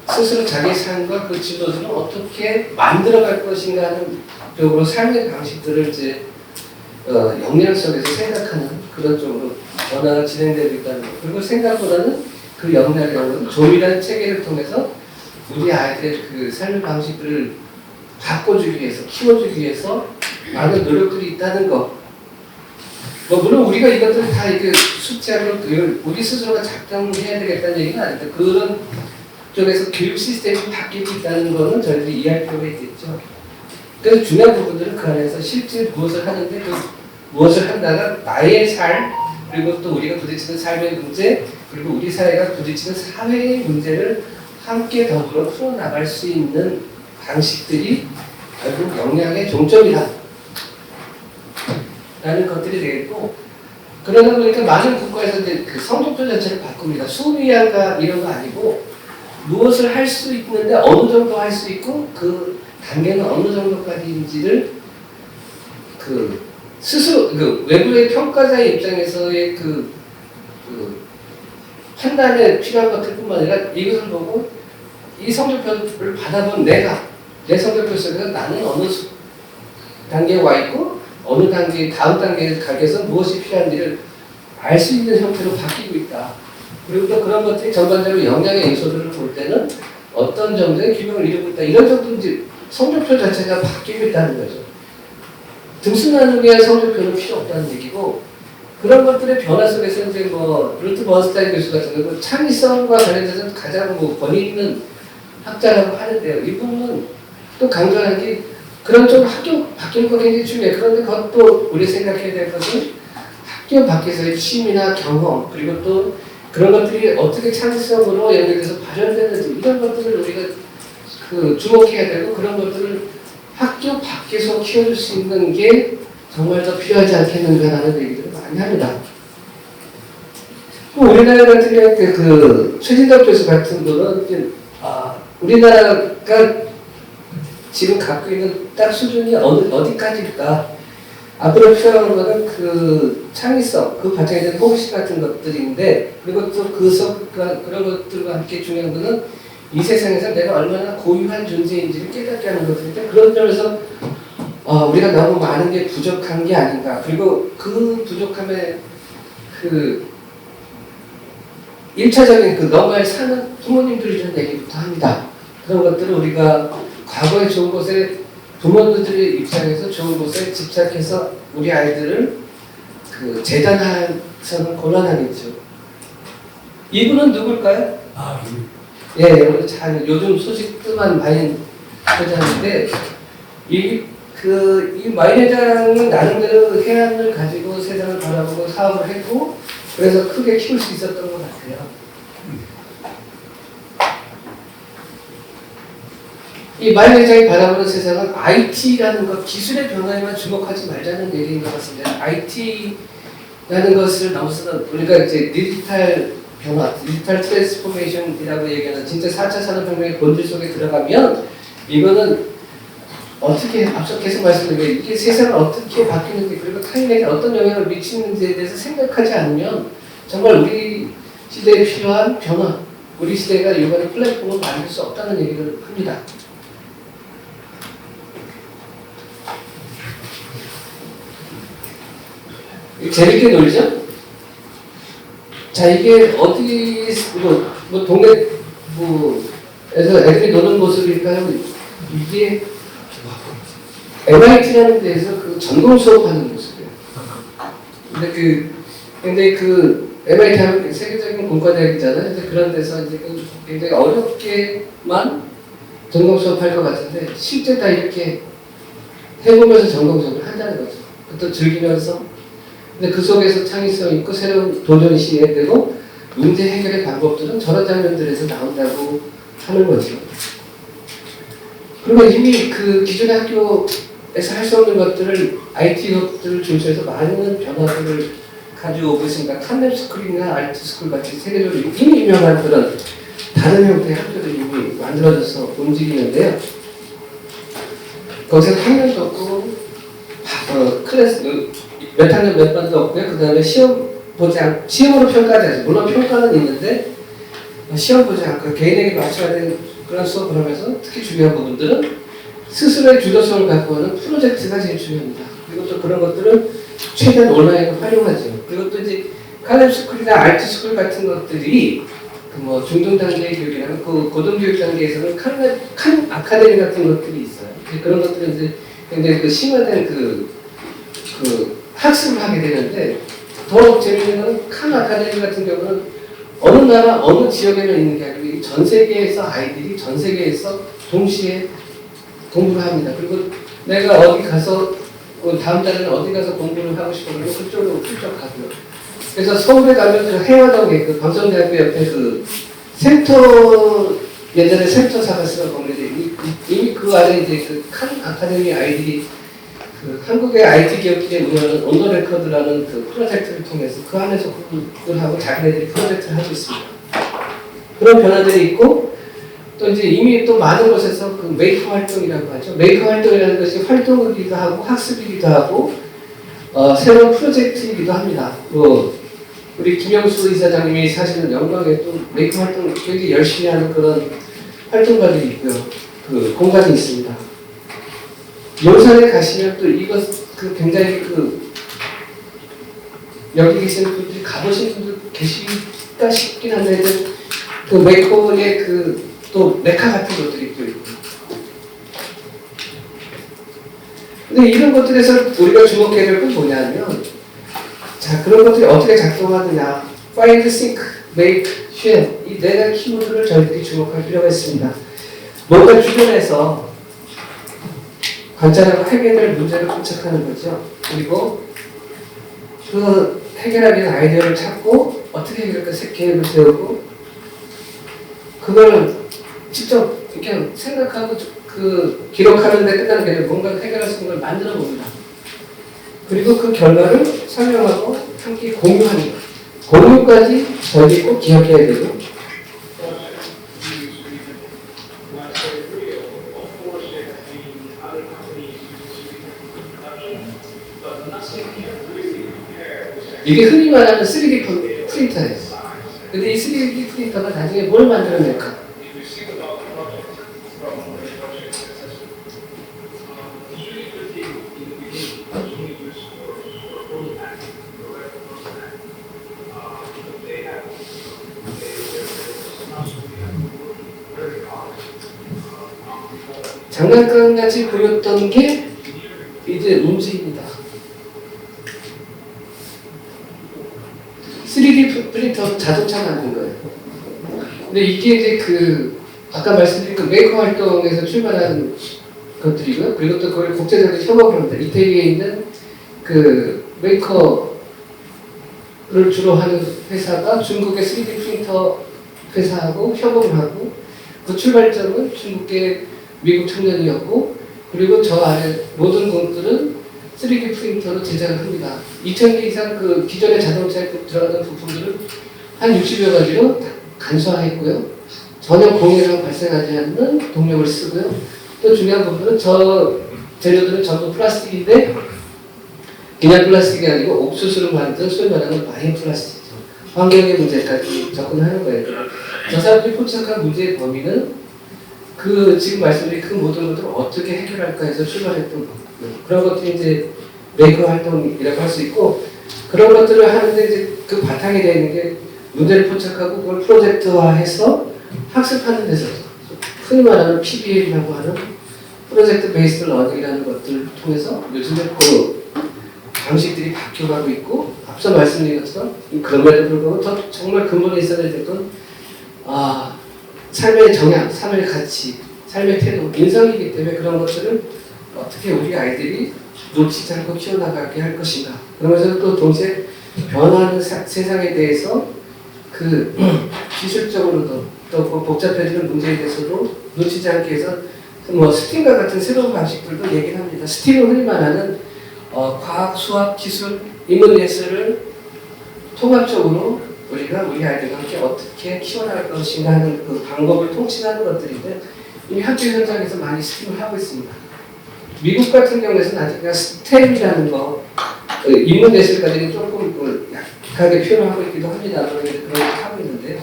스스로 자기 삶과 그 지도들을 어떻게 만들어갈 것인가 하는 쪽으로 삶의 방식들을 이제 역량 속에서 생각하는 그런 쪽으로 변화가 진행되고 있다는 것. 그리고 생각보다는 그 역량이라는 조밀한 체계를 통해서 우리 아이들의 그 삶의 방식들을 바꿔주기 위해서, 키워주기 위해서 많은 노력들이 있다는 것. 뭐 물론 우리가 이것들을 다 이렇게 숙지하고 우리 스스로가 작정해야 되겠다는 얘기는 아닌데 그런 쪽에서 교육 시스템이 바뀌고 있다는 것은 저희들이 이해할 필요가 있겠죠. 그래서 중요한 부분들은 그 안에서 실제 무엇을 하는데 그 무엇을 한다가 나의 삶 그리고 또 우리가 부딪히는 삶의 문제 그리고 우리 사회가 부딪히는 사회의 문제를 함께 더불어 풀어나갈 수 있는 방식들이 결국 역량의 종점이다 라는 것들이 되겠고 그러다 보니까 많은 국가에서 이제 그 성적표 자체를 바꿉니다. 수미양가 이런 거 아니고 무엇을 할 수 있는데 어느 정도 할 수 있고 그 단계는 어느 정도까지인지를 그 스스로 그 외부의 평가자의 입장에서의 그 판단에 필요한 것들뿐만 아니라 이것을 보고 이 성적표를 받아본 내 성적표 속에서 나는 어느 단계에 와 있고 어느 단계 다음 단계에 가기 위해서 무엇이 필요한지를 알 수 있는 형태로 바뀌고 있다. 그리고 또 그런 것들이 전반적으로 역량의 요소들을 볼 때는 어떤 정도의 균형을 이루고 있다. 이런 정도 이제 성적표 자체가 바뀌고 있다는 거죠. 등수나누기 위한 성적표는 필요 없다는 얘기고 그런 것들의 변화 속에서 이제 뭐 루트 버스타인 교수 같은 경우 창의성과 관련돼서 가장 뭐 권위 있는 학자라고 하는데요. 이분은 또 강조하는 게 그런 좀 학교 바뀌는 거 굉장히 중요해요. 그런데 그것도 우리 생각해야 될 것은 학교 밖에서의 취미나 경험 그리고 또 그런 것들이 어떻게 창의성으로 연결돼서 발현되는지 이런 것들을 우리가 그 주목해야 되고 그런 것들을 학교 밖에서 키워줄 수 있는 게 정말 더 필요하지 않겠는가라는 얘기들을 많이 합니다. 우리나라 같은 경우에 그 최진덕 교수 같은 거는 우리나라가 지금 갖고 있는 딱 수준이 어디까지일까? 앞으로 필요한 거는 그 창의성, 그 과정에 대한 호기심 같은 것들인데, 그리고 또 그런 것들과 함께 중요한 거는 이 세상에서 내가 얼마나 고유한 존재인지를 깨닫게 하는 것인데, 그런 점에서 우리가 너무 많은 게 부족한 게 아닌가. 그리고 그 부족함에 그 1차적인 그 너무 사는 부모님들이 좀 얘기부터 합니다. 그런 것들을 우리가 과거에 좋은 곳에 부모들의 입장에서 좋은 곳에 집착해서 우리 아이들을 그 재단해서는 곤란하겠죠. 이분은 누굴까요? 예, 여러분 잘 요즘 소식들만 많이 보자는데 이 마인 회장은 나름대로 해안을 가지고 세상을 바라보고 사업을 했고 그래서 크게 키울 수 있었던 것 같아요. 이 마인 회장이 바라보는 세상은 IT라는 것, 기술의 변화에만 주목하지 말자는 얘기인 것 같습니다. IT라는 것을 넘어서는 우리가 이제 디지털 변화, 디지털 트랜스포메이션이라고 얘기하는 진짜 4차 산업혁명의 본질 속에 들어가면 이거는 어떻게 앞서 계속 말씀드린 게 이게 세상을 어떻게 바뀌는지 그리고 타인에게 어떤 영향을 미치는지에 대해서 생각하지 않으면 정말 우리 시대에 필요한 변화, 우리 시대가 요구하는 플랫폼을 만들 수 없다는 얘기를 합니다. 재밌게 놀죠? 자, 이게 어디 뭐 동네 에서 애들이 노는 모습일까요? 이게 MIT라는 데에서 그 전공 수업하는 모습이에요. 근데 그 MIT 하면 세계적인 공과대학이잖아요. 근데 그런 데서 이제 굉장히 어렵게만 전공 수업할 것 같은데 실제 다 이렇게 해보면서 전공 수업을 한다는 거죠. 또 즐기면서. 근데 그 속에서 창의성 있고 새로운 도전이 시행되고 문제 해결의 방법들은 저런 장면들에서 나온다고 하는 거죠. 그리고 이미 그 기존의 학교에서 할 수 없는 것들을 IT 것들을 중심해서 많은 변화들을 가져오고 있습니다. 칸랩 스쿨이나 알트 스쿨 같이 세계적으로 이미 유명한 그런 다른 형태의 학교들이 이미 만들어져서 움직이는데요. 거기서 학년도 없고 클래스 몇 학년 몇 반도 없고요. 그 다음에 시험으로 평가하지 않죠. 물론 평가는 있는데 시험 보지 않고 개인에게 맞춰야 되는 그런 수업을 하면서 특히 중요한 부분들은 스스로의 주도성을 갖고 하는 프로젝트가 제일 중요합니다. 그리고 또 그런 것들은 최대한 온라인을 활용하죠. 그리고 또 이제 칸랩 스쿨이나 알트 스쿨 같은 것들이 뭐 중등 단계의 교육이라면 그 고등교육 단계에서는 칸 아카데미 같은 것들이 있어요. 그런 것들은 이제 굉장히 그 심화된 그 학습을 하게 되는데 더 재미있는 건 칸 아카데미 같은 경우는 어느 나라 어느 지역에만 있는 게 아니고 전 세계에서 아이들이 전 세계에서 동시에 공부를 합니다. 그리고 내가 어디 가서 다음 달에는 어디 가서 공부를 하고 싶어 그러면 그쪽으로 훌쩍 가고요. 그래서 서울에 가면 그 해화동에 그 광천대학교 옆에 그 센터 예전에 센터 사가스가 거기에 이미 그 안에 이제 그 칸 아카데미 아이들이 그 한국의 IT 기업들이 운영하는 온더레커드라는 그 프로젝트를 통해서 그 안에서 그들하고 자기네들이 프로젝트를 하고 있습니다. 그런 변화들이 있고 또 이제 이미 또 많은 곳에서 그 메이커 활동이라고 하죠. 메이커 활동이라는 것이 활동이기도 하고 학습이기도 하고 새로운 프로젝트이기도 합니다. 우리 김영수 이사장님이 사실은 영광에 또 메이커 활동 굉장히 열심히 하는 그런 활동가들이 있고요. 그 공간이 있습니다. 용산에 가시면 또 이것 굉장히 여기 계시는 분들이 가보신 분들 계실까 싶긴 한데 그 메이커의 또 메카 같은 것들이 또 있고. 근데 이런 것들에서 우리가 주목해야 될 건 뭐냐면 자 그런 것들이 어떻게 작동하느냐 Find, Think, Make, Share 이 네 가지 키워드를 저희들이 주목할 필요가 있습니다. 뭔가 주변에서 관찰하고 해결될 문제를 포착하는 거죠. 그리고 그 해결하기 위한 아이디어를 찾고 어떻게 해결할까 계획을 세우고 그걸 직접 이렇게 생각하고 그 기록하는 데 끝나는 게 아니라 뭔가 해결할 수 있는 걸 만들어 봅니다. 그리고 그 결과를 설명하고 함께 공유하는 거. 공유까지 저희 꼭 기억해야 되고. 이게 흔히 말하는 3D 프린터예요. 근데 이 3D 프린터가 나중에 뭘 만들어낼까? 장난감같이 보였던 게 이제 움직입니다. 3D 프린터 자동차 만든 거예요. 근데 이게 이제 그 아까 말씀드린 그 메이커 활동에서 출발한 것들이고요. 그리고 또 그걸 국제적으로 협업을 합니다. 이태리에 있는 그 메이커를 주로 하는 회사가 중국의 3D 프린터 회사하고 협업을 하고 그 출발점은 중국의 미국 청년이었고 그리고 저 아래 모든 것들은 3D 프린터로 제작을 합니다. 2,000개 이상 그 기존의 자동차에 들어가는 부품들을 한 60여 가지로 간소화했고요. 전혀 공해가 발생하지 않는 동력을 쓰고요. 또 중요한 부분은 저 재료들은 전부 플라스틱인데 그냥 플라스틱이 아니고 옥수수로 만든 소위 말하는 마인 플라스틱이죠. 환경의 문제까지 접근하는 거예요. 저 사람들이 포착한 문제의 범위는 그 지금 말씀드린 그 모든 것들을 어떻게 해결할까 해서 출발했던 거고요. 그런 것들이 이제 메이커 활동이라고 할 수 있고 그런 것들을 하는데 이제 그 바탕에 되어 있는 게 문제를 포착하고 그걸 프로젝트화해서 학습하는 데서 흔히 말하는 PBL이라고 하는 프로젝트 베이스드 러닝이라는 것들을 통해서 요즘에 그 방식들이 바뀌어가고 있고 앞서 말씀드린 것처럼 그럼에도 불구하고 더 정말 근본에 있어야 될 건 삶의 정양, 삶의 가치, 삶의 태도, 인성이기 때문에 그런 것들을 어떻게 우리 아이들이 놓치지 않고 키워나가게 할 것인가. 그러면서 또 동시에 변화하는 세상에 대해서 그 기술적으로도 또 복잡해지는 문제에 대해서도 놓치지 않게 해서 뭐 스팀과 같은 새로운 방식들도 얘기를 합니다. 스팀은 흔히 말하는 과학, 수학, 기술, 인문 예술을 통합적으로 우리가 우리 아이들과 함께 어떻게 키워나갈 것인가 하는 그 방법을 통칭하는 것들인데 이미 학교 현장에서 많이 스팀을 하고 있습니다. 미국 같은 경우에는 아직 그냥 스템이라는 거, 인문 예술까지는 조금 약하게 표현하고 있기도 합니다. 그런 걸 하고 있는데요.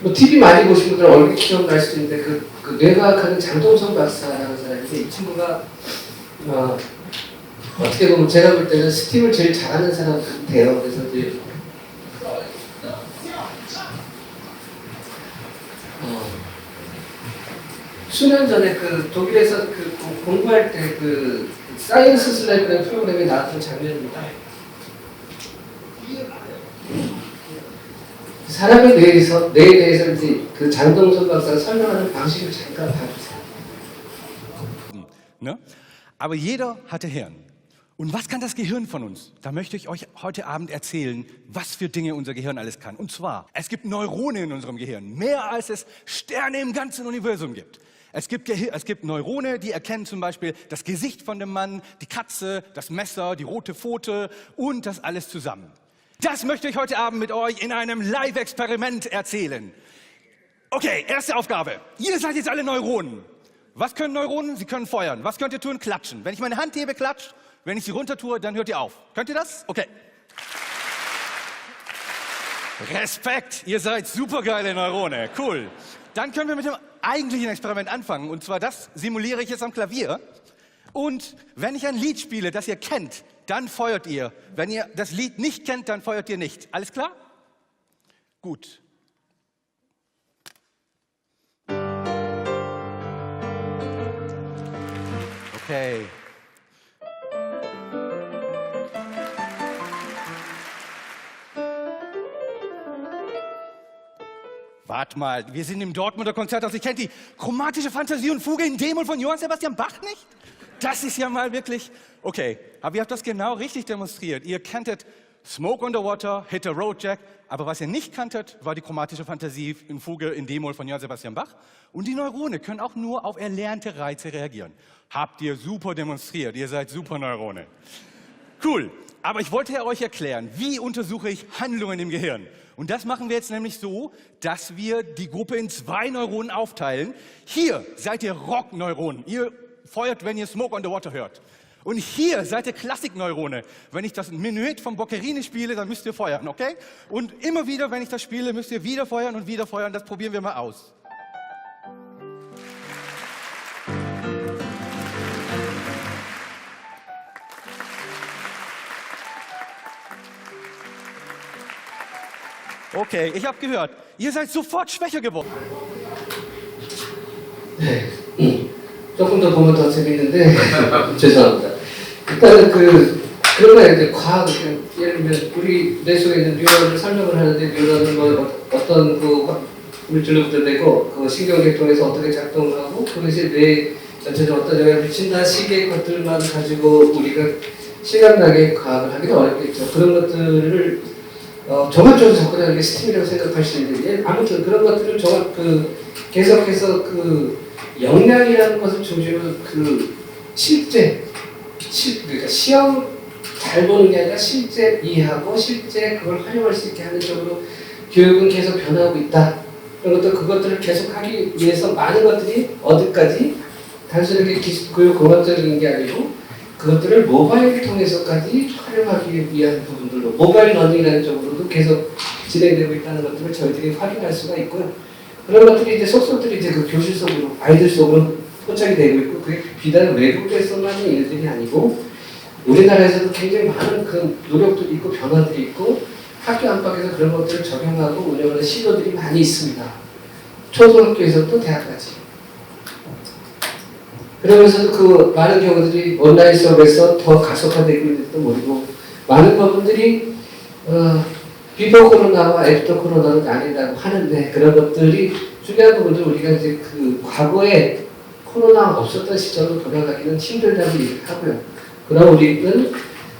뭐 TV 많이 보신 분들은 얼굴 기억날 수도 있는데 그 뇌과학하는 장동성 박사라는 사람인데 이 친구가 어떻게 보면 제가 볼 때는 스팀을 제일 잘하는 사람 같아요. 그래서 이제 수년 전에 그 독일에서 그 공부할 때 그 사이언스 슬랩이라는 프로그램에 나왔던 장면입니다. 사람의 뇌에 대해서 이제 그 장동선 박사가 설명하는 방식을 잠깐 봐주세요. Ne? Aber jeder hatte Hirn. Und was kann das Gehirn von uns? Da möchte ich euch heute Abend erzählen, was für Dinge unser Gehirn alles kann. Und zwar, es gibt Neurone in unserem Gehirn, mehr als es Sterne im ganzen Universum gibt. Es gibt Neurone, die erkennen zum Beispiel das Gesicht von dem Mann, die Katze, das Messer, die rote Pfote und das alles zusammen. Das möchte ich heute Abend mit euch in einem Live-Experiment erzählen. Okay, erste Aufgabe. Ihr seid jetzt alle Neuronen. Was können Neuronen? Sie können feuern. Was könnt ihr tun? Klatschen. Wenn ich meine Hand hebe, klatscht. Wenn ich sie runter tue, dann hört ihr auf. Könnt ihr das? Okay. Respekt, ihr seid supergeile Neurone. Cool. Dann können wir mit dem eigentlichen Experiment anfangen. Und zwar das simuliere ich jetzt am Klavier. Und wenn ich ein Lied spiele, das ihr kennt, dann feuert ihr. Wenn ihr das Lied nicht kennt, dann feuert ihr nicht. Alles klar? Gut. Okay. Wart mal, wir sind im Dortmunder Konzerthaus. Ich kenne die chromatische Fantasie und Fuge in D-Moll von Johann Sebastian Bach nicht? Das ist ja mal wirklich... Okay, aber ihr habt das genau richtig demonstriert. Ihr kanntet Smoke on the Water, Hit the Road Jack. Aber was ihr nicht kanntet, war die chromatische Fantasie in Fuge in D-Moll von Johann Sebastian Bach. Und die Neurone können auch nur auf erlernte Reize reagieren. Habt ihr super demonstriert, ihr seid super Neurone. Cool, aber ich wollte euch erklären, wie untersuche ich Handlungen im Gehirn. Und das machen wir jetzt nämlich so, dass wir die Gruppe in 2 Neuronen aufteilen. Hier seid ihr Rock-Neuronen. Ihr feuert, wenn ihr Smoke on the Water hört. Und hier seid ihr Klassikneurone. Wenn ich das Menuett von Boccherini spiele, dann müsst ihr feuern, okay? Und immer wieder, wenn ich das spiele, müsst ihr wieder feuern und wieder feuern. Das probieren wir mal aus. Okay, ich habe gehört, ihr seid sofort schwächer geworden. 네, 조금 더 보면 더 재밌는데 죄송합니다. 일단은 그런 거예요. 이제 과학, 예를 들면 우리 뇌 속에 있는 뉴런을 설명을 하는데 뉴런은 뭐 어떤 물질로부터 되고 그 신경계통에서 어떻게 작동하고 그것이 뇌 전체적으로 어떤 영향을 미친다 시기의 것들만 가지고 우리가 시각나게 과학을 하기는 어렵겠죠. 그런 것들을 종합적으로 접근하는 게 스팀이라고 생각할 수 있는데 아무튼 그런 것들을 계속해서 역량이라는 것을 중심으로 그러니까 시험 잘 보는 게 아니라 실제 이해하고 실제 그걸 활용할 수 있게 하는 쪽으로 교육은 계속 변화하고 있다. 그리고 또 그것들을 계속 하기 위해서 많은 것들이 어디까지 단순하게 교육공학적인 게 아니고 그것들을 모바일을 통해서까지 활용하기 위한 부분들로 모바일 러닝이라는 쪽으로도 계속 진행되고 있다는 것들을 저희들이 확인할 수가 있고요. 그런 것들이 이제 속속들이 이제 그 교실 속으로 아이들 속으로 포착이 되고 있고 그게 비단 외국에서만 일들이 아니고 우리나라에서도 굉장히 많은 그 노력들이 있고 변화들이 있고 학교 안팎에서 그런 것들을 적용하고 운영하는 시도들이 많이 있습니다. 초등학교에서부터 대학까지. 그러면서도 그 많은 경우들이 온라인 수업에서 더 가속화되고 있는지도 모르고 많은 부분들이 비포 코로나와 애프터 코로나는 나뉜다고 하는데 그런 것들이 중요한 부분들 우리가 이제 그 과거에 코로나 없었던 시절로 돌아가기는 힘들다고 얘기하고요. 그럼 우리는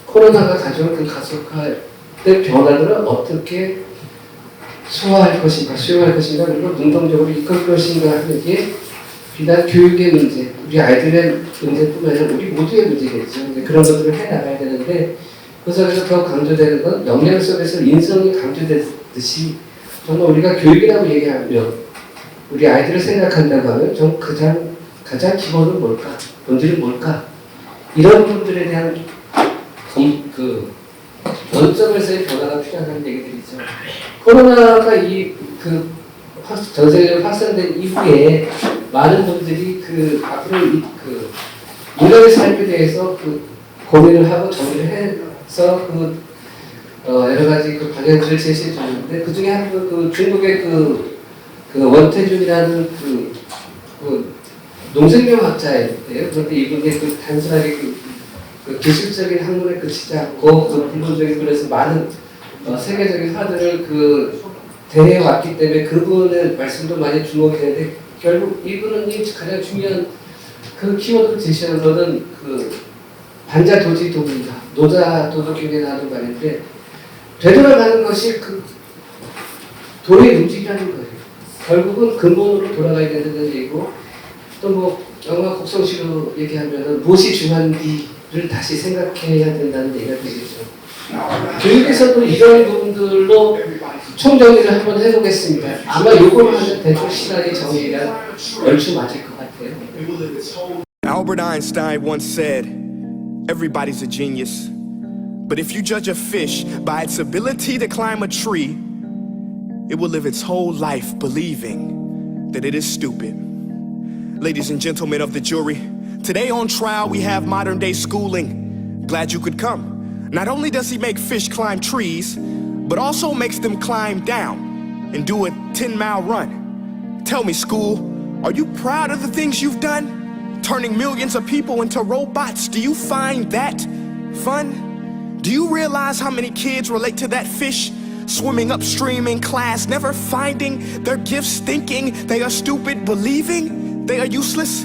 코로나가 가져온 그 가속화된 변화들을 어떻게 소화할 것인가, 수용할 것인가, 그리고 능동적으로 이끌 것인가 하는 게 비단 교육의 문제, 우리 아이들의 문제뿐만 아니라 우리 모두의 문제겠죠. 그런 것들을 해나가야 되는데 그 속에서 더 강조되는 건 역량 속에서 인성이 강조되듯이 정말 우리가 교육이라고 얘기하면 우리 아이들을 생각한다고 하면 좀 가장 기본은 뭘까? 본질은 뭘까? 이런 부분들에 대한 원점에서의 변화가 필요하다는 얘기들이죠. 코로나가 전 세계적으로 확산된 이후에 많은 분들이 앞으로 인간의 삶에 대해서 고민을 하고 정리를 해서 여러 가지 방향들을 제시해 줬는데 그 중에 한 중국의 원태준이라는 농생명학자인데요. 그런데 이분이 단순하게 기술적인 학문에 그치지 않고 근본적인 그래서 많은 세계적인 화두를 대해 왔기 때문에 그분의 말씀도 많이 주목이 되는데 결국 이분은 가장 중요한 키워드를 제시하는 것은 반자도지도입니다. 노자도덕경에 나오는 말인데 되돌아가는 것이 도의 움직이라는 거예요. 결국은 근본으로 돌아가야 된다는 얘기고 또 영화 곡성시로 얘기하면 무엇이 중요한지를 다시 생각해야 된다는 얘기가 되겠죠. 교육에서도 이런 부분들로 총정리를 한번 해보겠습니다. 아마 요걸 하면 대충 시간이 정리가 얼추 맞을 것 같아요. Albert Einstein once said, "Everybody's a genius, but if you judge a fish by its ability to climb a tree, it will live its whole life believing that it is stupid." Ladies and gentlemen of the jury, today on trial we have modern day schooling. Glad you could come. Not only does he make fish climb trees, but also makes them climb down and do a 10-mile run. Tell me, school, are you proud of the things you've done? Turning millions of people into robots, do you find that fun? Do you realize how many kids relate to that fish? Swimming upstream in class, never finding their gifts, thinking they are stupid, believing they are useless?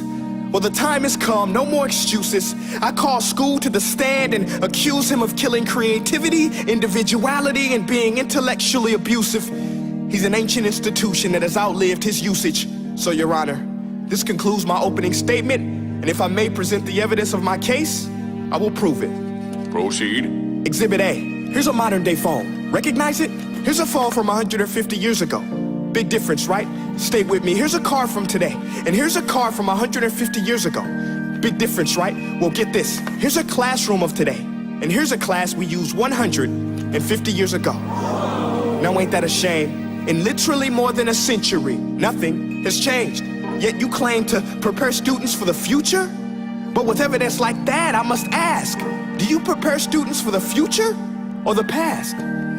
Well, the time has come, no more excuses. I call school to the stand and accuse him of killing creativity, individuality, and being intellectually abusive. He's an ancient institution that has outlived his usage. So, Your Honor, this concludes my opening statement, and if I may present the evidence of my case, I will prove it. Proceed. Exhibit A. Here's a modern day phone. Recognize it? Here's a phone from 150 years ago. Big difference, right? Stay with me. Here's a car from today, and here's a car from 150 years ago. Big difference, right? Well, get this. Here's a classroom of today, and here's a class we used 150 years ago. Now, ain't that a shame? In literally more than a century, nothing has changed. Yet you claim to prepare students for the future? But with evidence like that, I must ask, do you prepare students for the future or the past?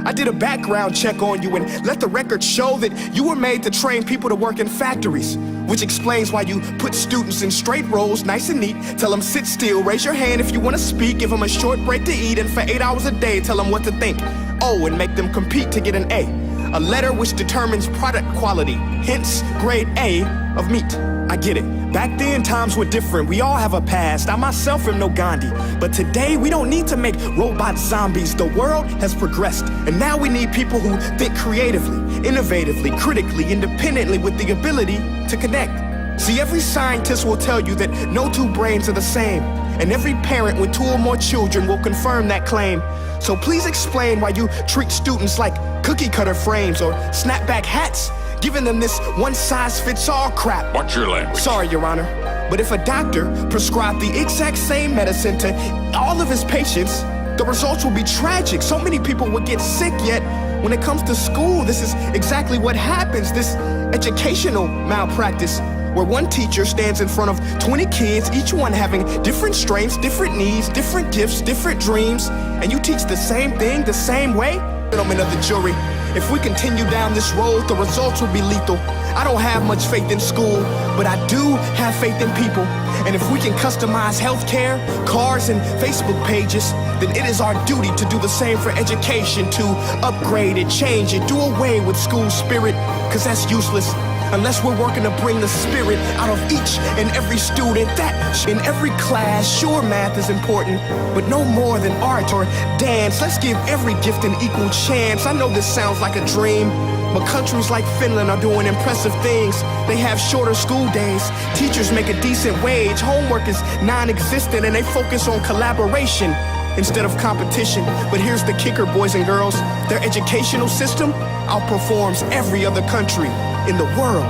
I did a background check on you and let the record show that you were made to train people to work in factories, which explains why you put students in straight rows, nice and neat, tell them sit still, raise your hand if you want to speak, give them a short break to eat, and for 8 hours a day, tell them what to think. Oh, and make them compete to get an A letter which determines product quality, hence grade A of meat. I get it. Back then, times were different. We all have a past. I myself am no Gandhi. But today, we don't need to make robot zombies. The world has progressed. And now we need people who think creatively, innovatively, critically, independently, with the ability to connect. See, every scientist will tell you that no two brains are the same. And every parent with 2 or more children will confirm that claim. So please explain why you treat students like cookie cutter frames or snapback hats, giving them this one-size-fits-all crap. Watch your language. Sorry, Your Honor, but if a doctor prescribed the exact same medicine to all of his patients, the results will be tragic. So many people would get sick, yet when it comes to school, this is exactly what happens, this educational malpractice, where one teacher stands in front of 20 kids, each one having different strengths, different needs, different gifts, different dreams, and you teach the same thing the same way? Gentlemen of the jury, if we continue down this road, the results will be lethal. I don't have much faith in school, but I do have faith in people. And if we can customize healthcare, cars, and Facebook pages, then it is our duty to do the same for education, to upgrade it, change it, do away with school spirit, because that's useless. Unless we're working to bring the spirit out of each and every student, that in every class, sure, math is important, but no more than art or dance. Let's give every gift an equal chance. I know this sounds like a dream, but countries like Finland are doing impressive things. They have shorter school days, teachers make a decent wage, homework is non-existent, and they focus on collaboration instead of competition. But here's the kicker, boys and girls, their educational system outperforms every other country in the world.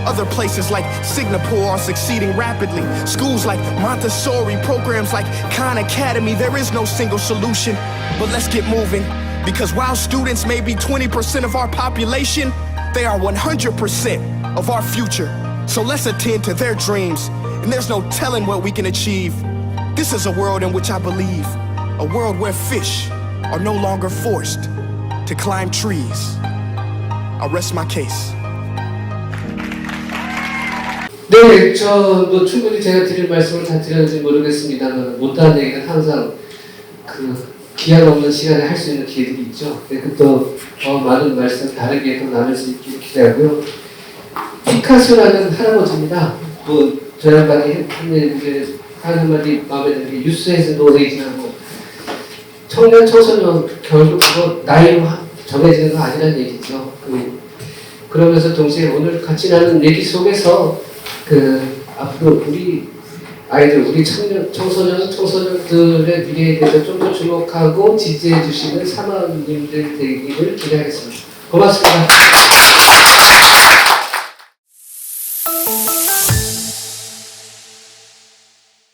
Other places like Singapore are succeeding rapidly. Schools like Montessori, programs like Khan Academy, there is no single solution. But let's get moving, because while students may be 20% of our population, they are 100% of our future. So let's attend to their dreams, and there's no telling what we can achieve. This is a world in which I believe, a world where fish are no longer forced to climb trees. I'll rest my case. 네, 뭐 충분히 제가 드릴 말씀을 다 드렸는지 모르겠습니다만 못다한 얘기는 항상 그 기한 없는 시간에 할 수 있는 기회들이 있죠. 또 많은 말씀 다르게 또 나눌 수 있기를 기대하고요. 피카소라는 할아버지입니다. 뭐 저 양반이 했는 한 한마디 마음에 드는 게 유스에서 노레이지라고 청년 청소년 결국 그거 나이로 정해지는 거 아니라는 얘기죠. 그러면서 동시에 오늘 같이 나눈 얘기 속에서 앞으로 우리 아이들, 우리 청소년들의 미래에 대해서 좀 더 주목하고 지지해 주시는 사모님들 되기를 기대하겠습니다. 고맙습니다.